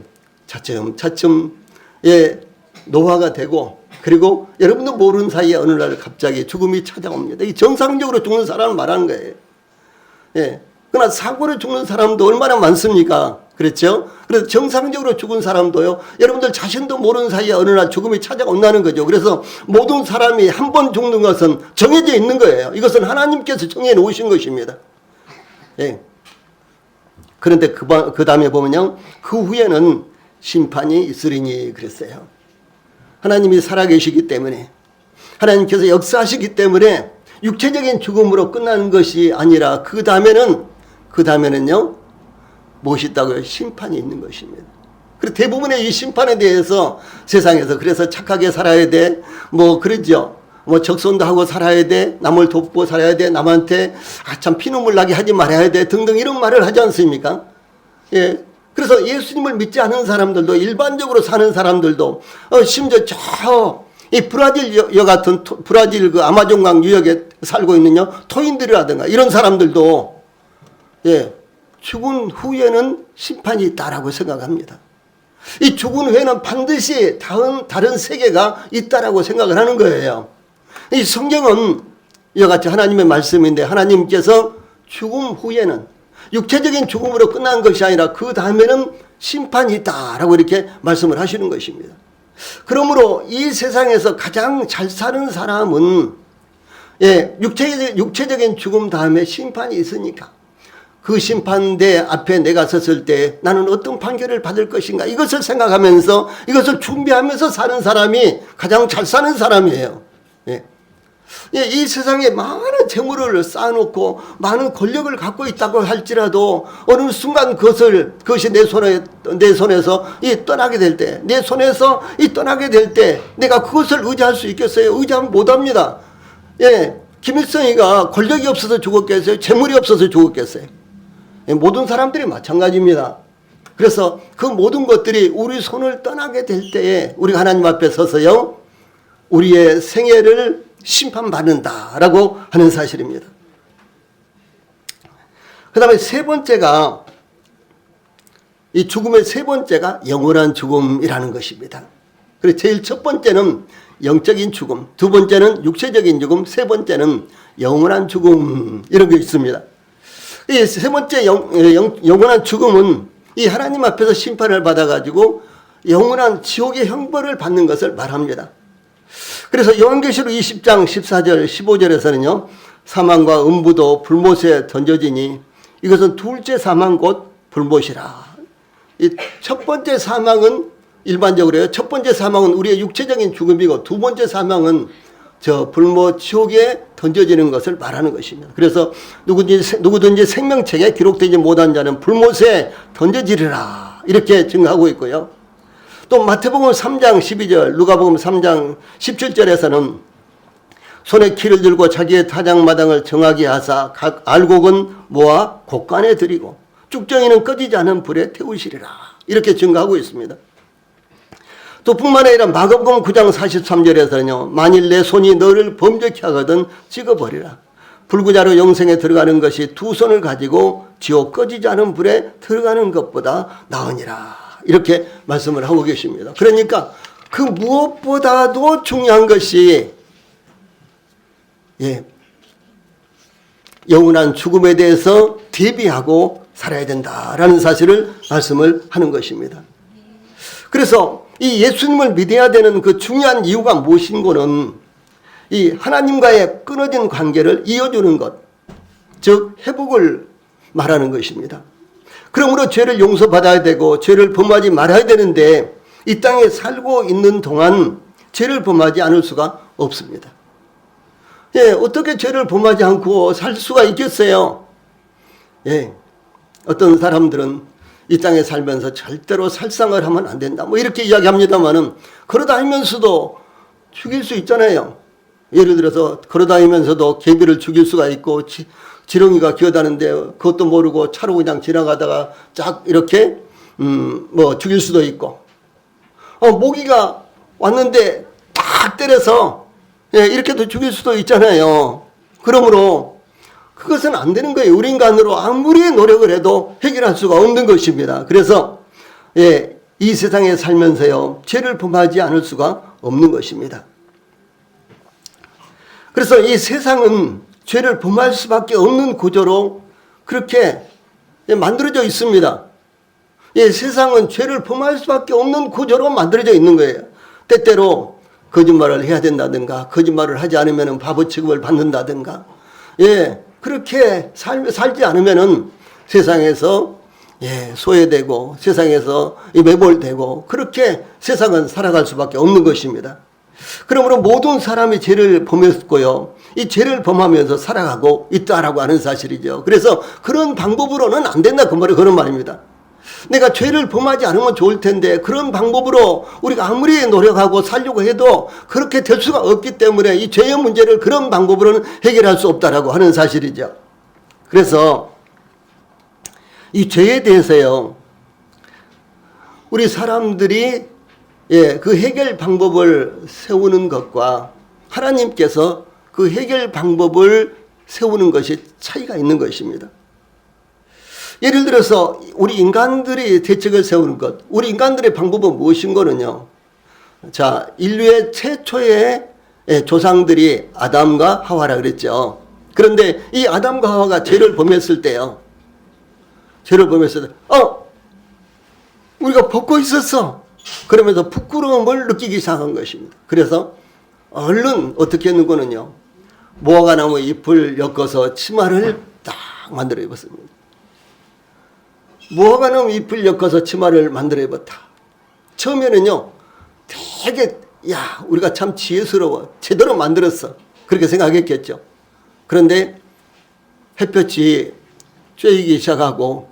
차츰 예, 노화가 되고 그리고 여러분도 모르는 사이에 어느 날 갑자기 죽음이 찾아옵니다. 이 정상적으로 죽는 사람을 말하는 거예요. 예. 그러나 사고로 죽는 사람도 얼마나 많습니까? 그렇죠? 그래서 정상적으로 죽은 사람도요, 여러분들 자신도 모르는 사이에 어느 날 죽음이 찾아온다는 거죠. 그래서 모든 사람이 한 번 죽는 것은 정해져 있는 거예요. 이것은 하나님께서 정해 놓으신 것입니다. 예. 그런데 그 다음에 보면요, 그 후에는 심판이 있으리니 그랬어요. 하나님이 살아계시기 때문에, 하나님께서 역사하시기 때문에 육체적인 죽음으로 끝나는 것이 아니라 그 다음에는요, 무엇이 있다고요? 심판이 있는 것입니다. 그리고 대부분의 이 심판에 대해서 세상에서 그래서 착하게 살아야 돼. 뭐 그러죠. 뭐 적선도 하고 살아야 돼. 남을 돕고 살아야 돼. 남한테 참 피눈물 나게 하지 말아야 돼. 등등 이런 말을 하지 않습니까? 예. 그래서 예수님을 믿지 않은 사람들도 일반적으로 사는 사람들도 심지어 이 브라질 같은 브라질 그 아마존강 유역에 살고 있는 토인들이라든가 이런 사람들도 예, 죽은 후에는 심판이 있다라고 생각합니다. 이 죽은 후에는 반드시 다른 세계가 있다라고 생각을 하는 거예요. 이 성경은 이와 같이 하나님의 말씀인데 하나님께서 죽음 후에는 육체적인 죽음으로 끝난 것이 아니라 그 다음에는 심판이 있다라고 이렇게 말씀을 하시는 것입니다. 그러므로 이 세상에서 가장 잘 사는 사람은 육체적인 죽음 다음에 심판이 있으니까 그 심판대 앞에 내가 섰을 때 나는 어떤 판결을 받을 것인가 이것을 생각하면서 이것을 준비하면서 사는 사람이 가장 잘 사는 사람이에요. 이 세상에 많은 재물을 쌓아놓고 많은 권력을 갖고 있다고 할지라도 어느 순간 그것이 내 손에서 떠나게 될 때, 내 손에서 떠나게 될 때 내가 그것을 의지할 수 있겠어요? 의지하면 못합니다. 김일성이가 권력이 없어서 죽었겠어요? 재물이 없어서 죽었겠어요? 모든 사람들이 마찬가지입니다. 그래서 그 모든 것들이 우리 손을 떠나게 될 때에 우리가 하나님 앞에 서서요 우리의 생애를 심판받는다라고 하는 사실입니다. 그 다음에 세 번째가 이 죽음의 세 번째가 영원한 죽음이라는 것입니다. 그래서 제일 첫 번째는 영적인 죽음, 두 번째는 육체적인 죽음, 세 번째는 영원한 죽음 이런 게 있습니다. 이 세 번째 영원한 죽음은 이 하나님 앞에서 심판을 받아가지고 영원한 지옥의 형벌을 받는 것을 말합니다. 그래서 요한계시록 20장 14절 15절에서는요 사망과 음부도 불못에 던져지니 이것은 둘째 사망 곧 불못이라. 이 첫 번째 사망은 일반적으로요 첫 번째 사망은 우리의 육체적인 죽음이고 두 번째 사망은 저 불못 지옥에 던져지는 것을 말하는 것입니다. 그래서 누구든지 생명책에 기록되지 못한 자는 불못에 던져지리라 이렇게 증거하고 있고요. 또 마태복음 3장 12절, 누가복음 3장 17절에서는 손에 키를 들고 자기의 타작마당을 정하게 하사 각 알곡은 모아 곡간에 들이고 쭉정이는 꺼지지 않은 불에 태우시리라 이렇게 증거하고 있습니다. 또 뿐만 아니라 마가복음 9장 43절에서는요 만일 내 손이 너를 범죄케 하거든 찍어버리라. 불구자로 영생에 들어가는 것이 두 손을 가지고 지옥 꺼지지 않은 불에 들어가는 것보다 나으니라 이렇게 말씀을 하고 계십니다. 그러니까 그 무엇보다도 중요한 것이 영원한 죽음에 대해서 대비하고 살아야 된다라는 사실을 말씀을 하는 것입니다. 그래서 이 예수님을 믿어야 되는 그 중요한 이유가 무엇인고는 이 하나님과의 끊어진 관계를 이어주는 것, 즉 회복을 말하는 것입니다. 그러므로 죄를 용서받아야 되고 죄를 범하지 말아야 되는데 이 땅에 살고 있는 동안 죄를 범하지 않을 수가 없습니다. 어떻게 죄를 범하지 않고 살 수가 있겠어요? 어떤 사람들은 이 땅에 살면서 절대로 살상을 하면 안 된다 뭐 이렇게 이야기합니다만은 걸어다니면서도 죽일 수 있잖아요. 예를 들어서 걸어다니면서도 개미를 죽일 수가 있고 지렁이가 기어다는데 그것도 모르고 차로 그냥 지나가다가 쫙 이렇게 뭐 죽일 수도 있고 모기가 왔는데 딱 때려서 이렇게도 죽일 수도 있잖아요. 그러므로 그것은 안 되는 거예요. 우리 인간으로 아무리 노력을 해도 해결할 수가 없는 것입니다. 그래서 이 세상에 살면서요 죄를 범하지 않을 수가 없는 것입니다. 그래서 이 세상은 죄를 범할 수밖에 없는 구조로 그렇게 만들어져 있습니다. 세상은 죄를 범할 수밖에 없는 구조로 만들어져 있는 거예요. 때때로 거짓말을 해야 된다든가 거짓말을 하지 않으면 바보 취급을 받는다든가 그렇게 살지 않으면 세상에서 소외되고 세상에서 매몰되고 그렇게 세상은 살아갈 수밖에 없는 것입니다. 그러므로 모든 사람이 죄를 범했고요. 이 죄를 범하면서 살아가고 있다라고 하는 사실이죠. 그래서 그런 방법으로는 안 된다 그런 말입니다. 내가 죄를 범하지 않으면 좋을 텐데 그런 방법으로 우리가 아무리 노력하고 살려고 해도 그렇게 될 수가 없기 때문에 이 죄의 문제를 그런 방법으로는 해결할 수 없다라고 하는 사실이죠. 그래서 이 죄에 대해서요 우리 사람들이 그 해결 방법을 세우는 것과 하나님께서 그 해결 방법을 세우는 것이 차이가 있는 것입니다. 예를 들어서 우리 인간들이 대책을 세우는 것, 우리 인간들의 방법은 무엇인거는요. 자, 인류의 최초의 조상들이 아담과 하와라 그랬죠. 그런데 이 아담과 하와가 죄를 범했을 때요. 죄를 보면서 우리가 벗고 있었어. 그러면서 부끄러움을 느끼기 시작한 것입니다. 그래서 얼른 어떻게 했는거는요, 무화과나무 잎을 엮어서 치마를 딱 만들어 입었습니다. 무화과나무 잎을 엮어서 치마를 만들어 입었다. 처음에는요, 되게 우리가 참 지혜스러워, 제대로 만들었어, 그렇게 생각했겠죠. 그런데 햇볕이 쬐이기 시작하고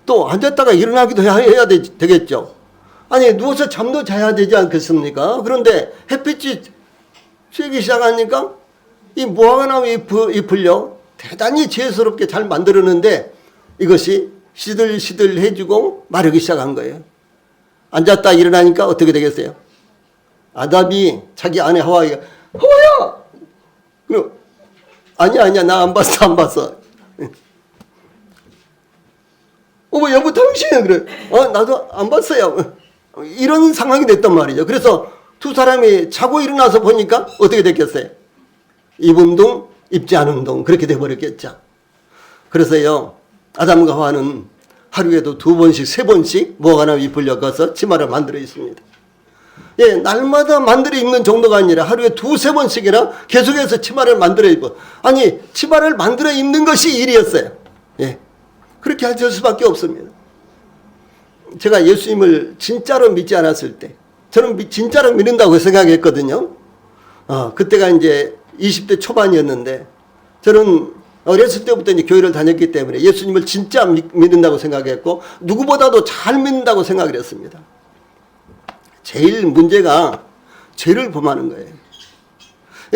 또 앉았다가 일어나기도 해야 되겠죠. 아니, 누워서 잠도 자야 되지 않겠습니까? 그런데 햇빛이 쬐기 시작하니까 이 무화과나무 잎을요, 대단히 지혜스럽게 잘 만들었는데 이것이 시들시들해지고 마르기 시작한 거예요. 앉았다 일어나니까 어떻게 되겠어요? 아담이 자기 아내 하와이가, 하와야! 아니야, 나 안 봤어. 여보, 당신은 그래. 나도 안 봤어요. 이런 상황이 됐단 말이죠. 그래서 두 사람이 자고 일어나서 보니까 어떻게 됐겠어요? 입은 동, 입지 않은 동, 그렇게 돼버렸겠죠. 그래서요, 아담과 하와는 하루에도 2번씩, 3번씩 무화과나무 잎을 엮어서 치마를 만들어 있습니다. 예, 날마다 만들어 입는 정도가 아니라 하루에 2-3번씩이나 계속해서 치마를 만들어 입어. 아니, 치마를 만들어 입는 것이 일이었어요. 예, 그렇게 하실 수밖에 없습니다. 제가 예수님을 진짜로 믿지 않았을 때, 저는 진짜로 믿는다고 생각했거든요. 그때가 이제 20대 초반이었는데, 저는 어렸을 때부터 이제 교회를 다녔기 때문에 예수님을 진짜 믿는다고 생각했고, 누구보다도 잘 믿는다고 생각을 했습니다. 제일 문제가 죄를 범하는 거예요.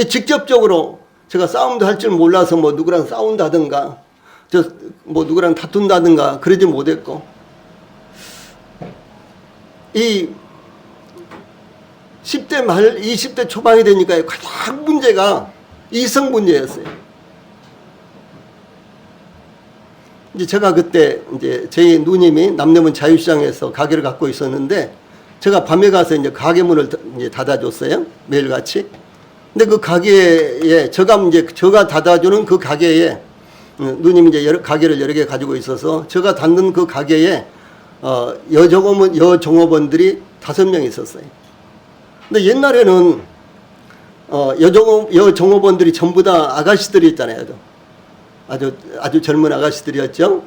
직접적으로 제가 싸움도 할 줄 몰라서 누구랑 싸운다든가, 누구랑 다툰다든가 그러지 못했고, 이 10대 말 20대 초반이 되니까 가장 문제가 이성 문제였어요. 이제 제가 그때 이제 제 누님이 남대문 자유시장에서 가게를 갖고 있었는데, 제가 밤에 가서 이제 가게 문을 이제 닫아줬어요, 매일같이. 근데 그 가게에 제가 닫아주는 그 가게에 누님이 이제 가게를 여러 개 가지고 있어서 제가 닫는 그 가게에 여종업원들이 5명 있었어요. 근데 옛날에는 여종업원들이 전부 다 아가씨들이 있잖아요. 아주 젊은 아가씨들이었죠.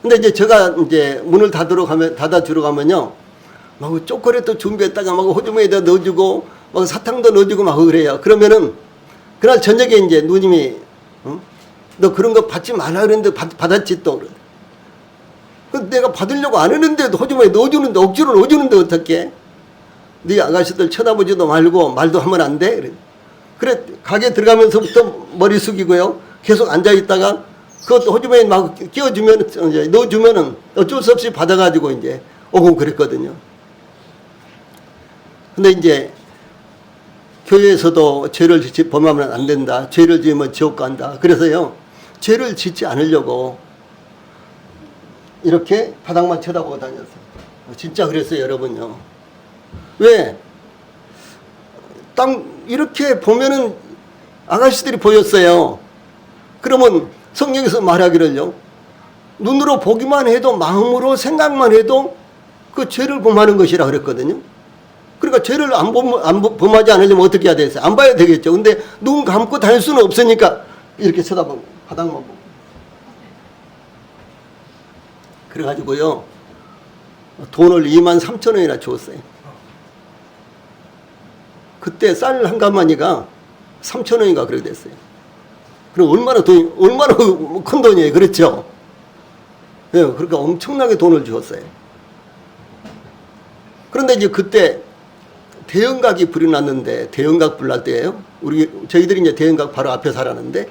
근데 이제 제가 이제 문을 닫아주러 가면요, 막 초콜릿도 준비했다가 막 호주머니에다 넣어주고 막 사탕도 넣어주고 막 그래요. 그러면은 그날 저녁에 이제 누님이 너 그런 거 받지 말라 그랬는데 받았지 또. 내가 받으려고 안 했는데도 호주머니에 넣어주는데, 억지로 넣어주는데 어떡해? 네 아가씨들 쳐다보지도 말고 말도 하면 안 돼? 그래, 가게 들어가면서부터 머리 숙이고요, 계속 앉아있다가 그것도 호주머니에 막 끼워주면, 넣어주면은 어쩔 수 없이 받아가지고 이제 오고 그랬거든요. 근데 이제 교회에서도 죄를 범하면 안 된다, 죄를 지으면 지옥 간다, 그래서요, 죄를 짓지 않으려고 이렇게 바닥만 쳐다보고 다녔어요. 진짜 그랬어요, 여러분요. 왜? 딱 이렇게 보면은 아가씨들이 보였어요. 그러면 성경에서 말하기를요, 눈으로 보기만 해도, 마음으로 생각만 해도 그 죄를 범하는 것이라 그랬거든요. 그러니까 죄를 범하지 않으려면 어떻게 해야 되겠어요? 안 봐야 되겠죠. 근데 눈 감고 다닐 수는 없으니까 이렇게 쳐다보고 바닥만 보고. 그래가지고요, 돈을 23,000원이나 줬어요. 그때 쌀 한 가마니가 3,000원인가 그렇게 됐어요. 그럼 얼마나 큰 돈이에요. 그렇죠? 예, 그러니까 엄청나게 돈을 주었어요. 그런데 이제 그때 대형각이 불이 났는데, 대형각 불날 때예요. 저희들이 이제 대형각 바로 앞에 살았는데,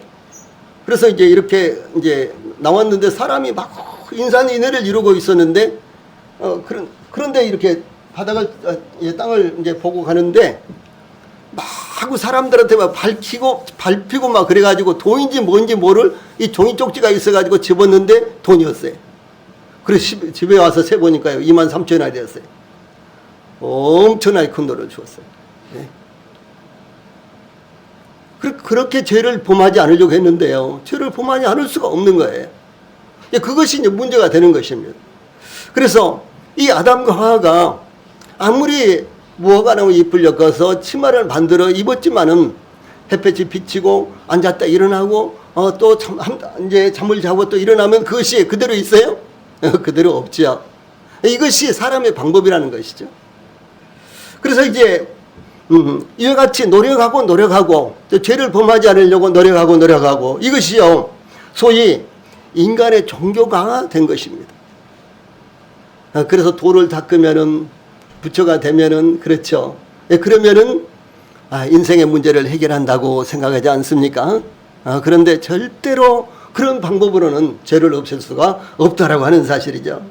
그래서 이제 이렇게 이제 나왔는데 사람이 막 인산인해를 이루고 있었는데, 그런데 이렇게 땅을 이제 보고 가는데, 막 사람들한테 막 밟히고 막 그래가지고 돈인지 뭔지 모를 이 종이 쪽지가 있어가지고 집었는데 돈이었어요. 그래서 집에 와서 세보니까요, 23,000원이 되었어요. 엄청나게 큰 돈을 주었어요. 네. 그렇게 죄를 범하지 않으려고 했는데요, 죄를 범하지 않을 수가 없는 거예요. 그것이 이제 문제가 되는 것입니다. 그래서 이 아담과 하와가 아무리 무화과나무 잎을 엮어서 치마를 만들어 입었지만은 햇볕이 비치고 앉았다 일어나고 또 이제 잠을 자고 또 일어나면 그것이 그대로 있어요? 그대로 없죠. 이것이 사람의 방법이라는 것이죠. 그래서 이제 이와 같이 노력하고 죄를 범하지 않으려고 노력하고 이것이요 소위 인간의 종교가 된 것입니다. 그래서 돌을 닦으면은 부처가 되면은 그렇죠. 그러면은 인생의 문제를 해결한다고 생각하지 않습니까? 그런데 절대로 그런 방법으로는 죄를 없앨 수가 없다라고 하는 사실이죠.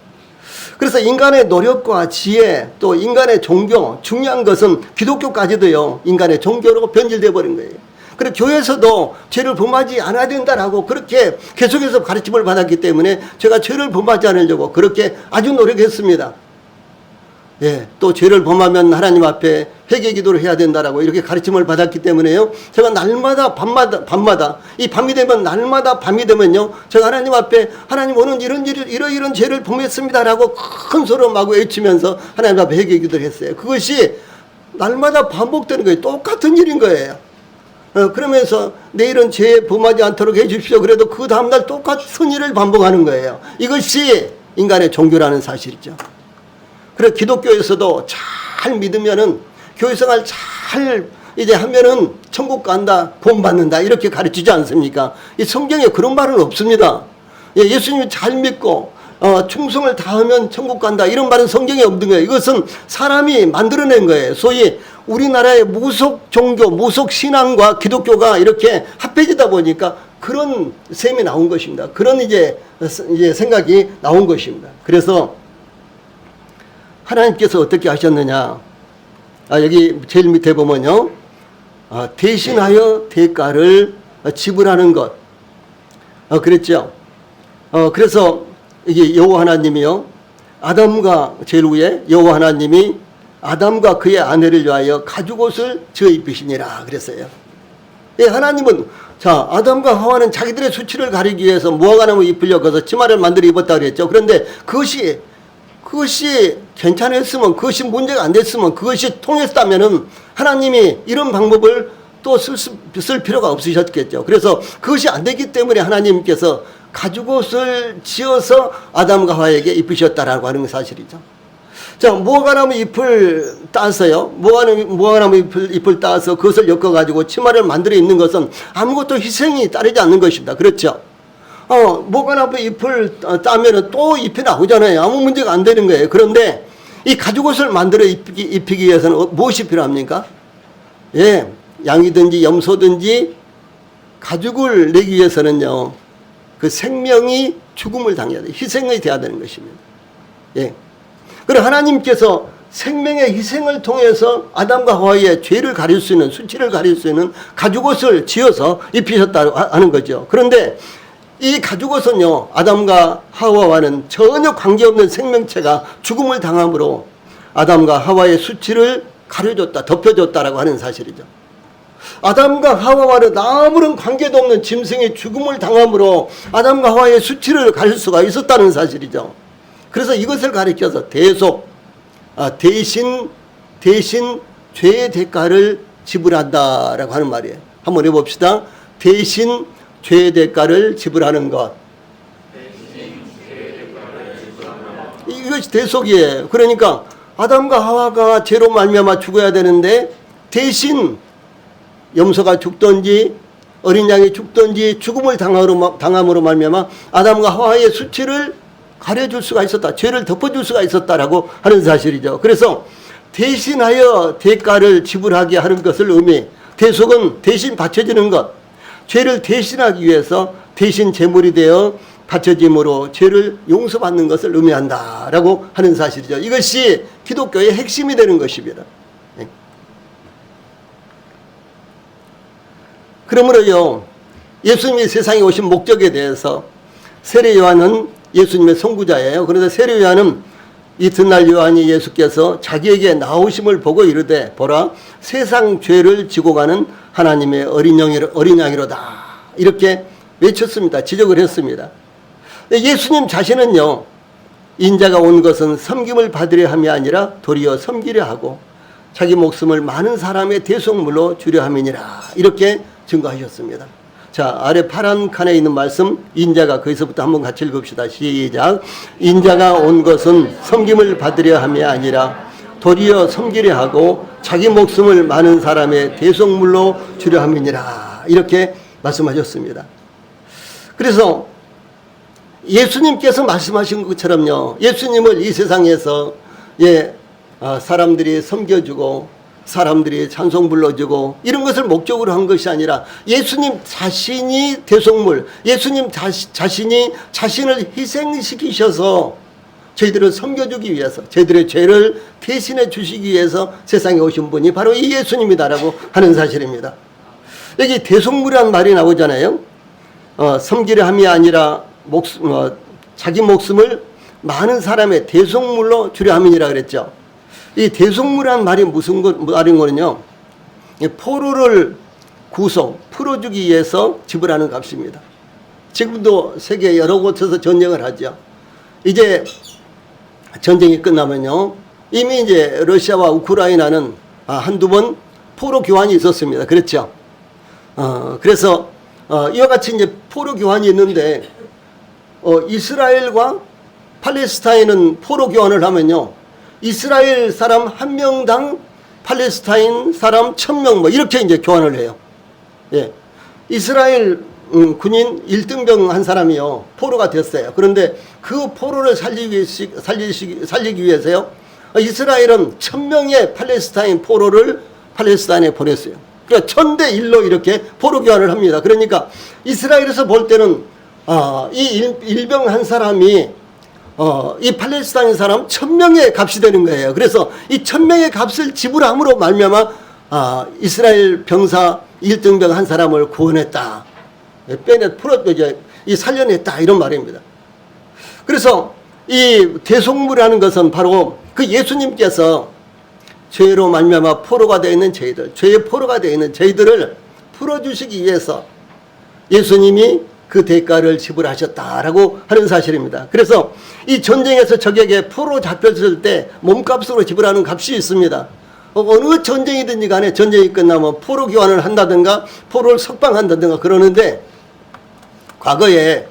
그래서 인간의 노력과 지혜 또 인간의 종교 중요한 것은 기독교까지도요 인간의 종교로 변질되어 버린 거예요. 그리고 교회에서도 죄를 범하지 않아야 된다라고 그렇게 계속해서 가르침을 받았기 때문에 제가 죄를 범하지 않으려고 그렇게 아주 노력했습니다. 예, 또 죄를 범하면 하나님 앞에 회개 기도를 해야 된다라고 이렇게 가르침을 받았기 때문에요. 제가 날마다 밤마다 이 밤이 되면 날마다 밤이 되면요. 제가 하나님 앞에 하나님 오늘 이런 죄를 범했습니다라고 큰 소리로 마구 외치면서 하나님 앞에 회개 기도를 했어요. 그것이 날마다 반복되는 거예요. 똑같은 일인 거예요. 그러면서 내일은 죄 범하지 않도록 해 주십시오. 그래도 그 다음날 똑같은 일을 반복하는 거예요. 이것이 인간의 종교라는 사실이죠. 그래서 기독교에서도 잘 믿으면은 교회생활 잘 이제 하면은 천국 간다, 구원 받는다 이렇게 가르치지 않습니까? 이 성경에 그런 말은 없습니다. 예수님이 잘 믿고 충성을 다하면 천국 간다 이런 말은 성경에 없는 거예요. 이것은 사람이 만들어낸 거예요. 소위 우리나라의 무속 종교, 무속 신앙과 기독교가 이렇게 합해지다 보니까 그런 셈이 나온 것입니다. 그런 이제 생각이 나온 것입니다. 그래서 하나님께서 어떻게 하셨느냐? 여기 제일 밑에 보면요. 대신하여 대가를 지불하는 것. 그랬죠. 그래서 이게 여호와 하나님이요. 아담과 제일 위에 여호와 하나님이 아담과 그의 아내를 위하여 가죽옷을 지어 입히시니라 그랬어요. 예, 하나님은 자 아담과 하와는 자기들의 수치를 가리기 위해서 무화과나무 잎을 엮어서 치마를 만들어 입었다 그랬죠. 그런데 그것이 괜찮았으면 그것이 문제가 안 됐으면 그것이 통했다면은 하나님이 이런 방법을 또 쓸 필요가 없으셨겠죠. 그래서 그것이 안 됐기 때문에 하나님께서 가죽옷을 지어서 아담과 하와에게 입히셨다라고 하는 사실이죠. 자, 무화과나무 잎을 따서요. 무화과나무 잎을 따서 그것을 엮어가지고 치마를 만들어 입는 것은 아무것도 희생이 따르지 않는 것입니다. 그렇죠? 무화과나무 잎을 따면은 또 잎이 나오잖아요. 아무 문제가 안 되는 거예요. 그런데 이 가죽옷을 만들어 입히기 위해서는 무엇이 필요합니까? 예, 양이든지 염소든지 가죽을 내기 위해서는요, 그 생명이 죽음을 당해야 돼요. 희생이 돼야 되는 것입니다. 예. 그리고 하나님께서 생명의 희생을 통해서 아담과 하와의 죄를 가릴 수 있는, 수치를 가릴 수 있는 가죽옷을 지어서 입히셨다고 하는 거죠. 그런데 이 가죽옷은요, 아담과 하와와는 전혀 관계없는 생명체가 죽음을 당함으로 아담과 하와의 수치를 가려줬다, 덮여줬다라고 하는 사실이죠. 아담과 하와와는 아무런 관계도 없는 짐승이 죽음을 당함으로 아담과 하와의 수치를 가릴 수가 있었다는 사실이죠. 그래서 이것을 가리켜서 대신 죄의 대가를 지불한다라고 하는 말이에요. 한번 해봅시다. 대신 죄의 대가를 지불하는 것. 이것이 대속이에요. 그러니까 아담과 하와가 죄로 말미암아 죽어야 되는데 대신 염소가 죽든지 어린 양이 죽든지 죽음을 당함으로 말미암아 아담과 하와의 수치를 가려줄 수가 있었다. 죄를 덮어줄 수가 있었다라고 하는 사실이죠. 그래서 대신하여 대가를 지불하게 하는 것을 의미해. 대속은 대신 바쳐지는 것. 죄를 대신하기 위해서 대신 제물이 되어 바쳐짐으로 죄를 용서받는 것을 의미한다라고 하는 사실이죠. 이것이 기독교의 핵심이 되는 것입니다. 그러므로요, 예수님이 세상에 오신 목적에 대해서 세례 요한은 예수님의 선구자예요. 그래서 세례 요한은 이튿날 요한이 예수께서 자기에게 나오심을 보고 이르되 보라 세상 죄를 지고 가는 하나님의 어린 양이로다 이렇게 외쳤습니다. 지적을 했습니다. 예수님 자신은요, 인자가 온 것은 섬김을 받으려 함이 아니라 도리어 섬기려 하고 자기 목숨을 많은 사람의 대속물로 주려 함이니라, 이렇게 증거하셨습니다. 자, 아래 파란 칸에 있는 말씀, 인자가, 거기서부터 한번 같이 읽읍시다. 시작. 인자가 온 것은 섬김을 받으려 함이 아니라 도리어 섬기려 하고 자기 목숨을 많은 사람의 대속물로 주려 함이니라, 이렇게 말씀하셨습니다. 그래서 예수님께서 말씀하신 것처럼요, 예수님을 이 세상에서 사람들이 섬겨주고 사람들이 찬송 불러주고 이런 것을 목적으로 한 것이 아니라 예수님 자신이 대속물, 예수님 자신이 자신을 희생시키셔서 저희들을 섬겨주기 위해서, 저희들의 죄를 대신해 주시기 위해서 세상에 오신 분이 바로 이 예수님이다라고 하는 사실입니다. 여기 대속물이라는 말이 나오잖아요. 섬기려 함이 아니라 자기 목숨을 많은 사람의 대속물로 주려 함이니라 그랬죠. 이 대속물이라는 말이 무슨 말인 거는요, 포로를 풀어주기 위해서 지불하는 값입니다. 지금도 세계 여러 곳에서 전쟁을 하죠. 이제 전쟁이 끝나면요, 이미 이제 러시아와 우크라이나는 한두 번 포로 교환이 있었습니다. 그렇죠. 그래서 이와 같이 이제 포로 교환이 있는데, 이스라엘과 팔레스타인은 포로 교환을 하면요, 이스라엘 사람 1명당 팔레스타인 사람 1000명 뭐 이렇게 이제 교환을 해요. 예. 이스라엘 군인 1등병 한 사람이요, 포로가 됐어요. 그런데 그 포로를 살리기 위해서요, 이스라엘은 1000명의 팔레스타인 포로를 팔레스타인에 보냈어요. 그러니까 1000대1로 이렇게 포로 교환을 합니다. 그러니까 이스라엘에서 볼 때는 이 일병 한 사람이 이 팔레스타인 사람 1000명의 값이 되는 거예요. 그래서 이 1000명의 값을 지불함으로 말미암아 이스라엘 병사 1등병 한 사람을 구원했다, 살려냈다, 이런 말입니다. 그래서 이 대속물이라는 것은 바로 그 예수님께서 죄로 말미암아 포로가 되어 있는 저희들, 죄의 포로가 되어 있는 저희들을 풀어주시기 위해서 예수님이 그 대가를 지불하셨다라고 하는 사실입니다. 그래서 이 전쟁에서 적에게 포로 잡혔을 때 몸값으로 지불하는 값이 있습니다. 어느 전쟁이든지 간에 전쟁이 끝나면 포로 교환을 한다든가 포로를 석방한다든가 그러는데, 과거에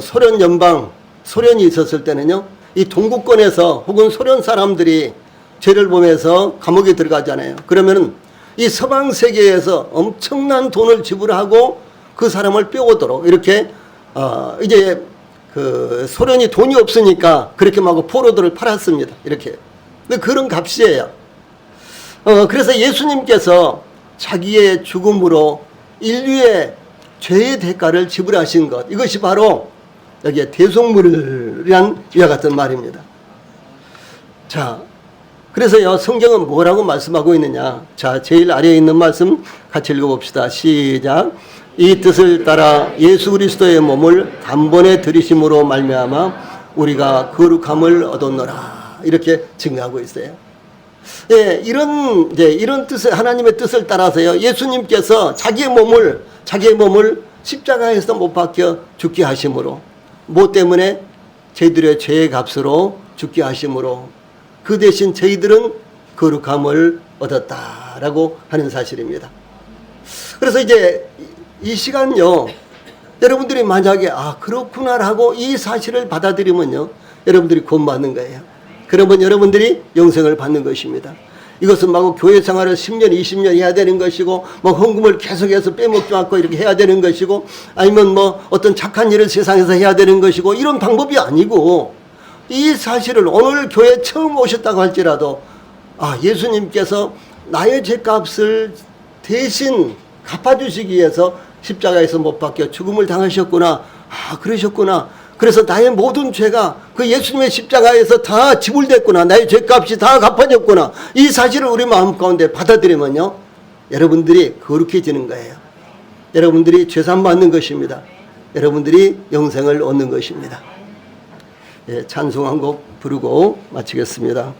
소련 연방, 소련이 있었을 때는요, 이 동구권에서 혹은 소련 사람들이 죄를 범해서 감옥에 들어가잖아요. 그러면은 이 서방 세계에서 엄청난 돈을 지불하고 그 사람을 빼오도록 이렇게 이제 그 소련이 돈이 없으니까 그렇게 막 포로들을 팔았습니다. 이렇게. 근데 그런 값이에요. 그래서 예수님께서 자기의 죽음으로 인류의 죄의 대가를 지불하신 것, 이것이 바로 여기에 대속물이란 이와 같은 말입니다. 자, 그래서요, 성경은 뭐라고 말씀하고 있느냐. 자, 제일 아래에 있는 말씀 같이 읽어봅시다. 시작. 이 뜻을 따라 예수 그리스도의 몸을 단번에 들이심으로 말미암아 우리가 거룩함을 얻었노라, 이렇게 증거하고 있어요. 예, 이런 뜻을, 하나님의 뜻을 따라서요, 예수님께서 자기의 몸을 십자가에서 못 박혀 죽게 하심으로, 뭐 때문에? 저희들의 죄의 값으로 죽게 하심으로 그 대신 저희들은 거룩함을 얻었다라고 하는 사실입니다. 그래서 이제 이 시간요, 여러분들이 만약에 그렇구나라고 이 사실을 받아들이면요, 여러분들이 구원받는 거예요. 그러면 여러분들이 영생을 받는 것입니다. 이것은 막 교회 생활을 10년, 20년 해야 되는 것이고, 뭐 헌금을 계속해서 빼먹지 않고 이렇게 해야 되는 것이고, 아니면 뭐 어떤 착한 일을 세상에서 해야 되는 것이고, 이런 방법이 아니고, 이 사실을 오늘 교회에 처음 오셨다고 할지라도 예수님께서 나의 죄값을 대신 갚아주시기 위해서 십자가에서 못 박혀 죽음을 당하셨구나. 그러셨구나. 그래서 나의 모든 죄가 그 예수님의 십자가에서 다 지불됐구나. 나의 죄값이 다 갚아졌구나. 이 사실을 우리 마음 가운데 받아들이면요, 여러분들이 거룩해지는 거예요. 여러분들이 죄산 받는 것입니다. 여러분들이 영생을 얻는 것입니다. 예, 찬송 한 곡 부르고 마치겠습니다.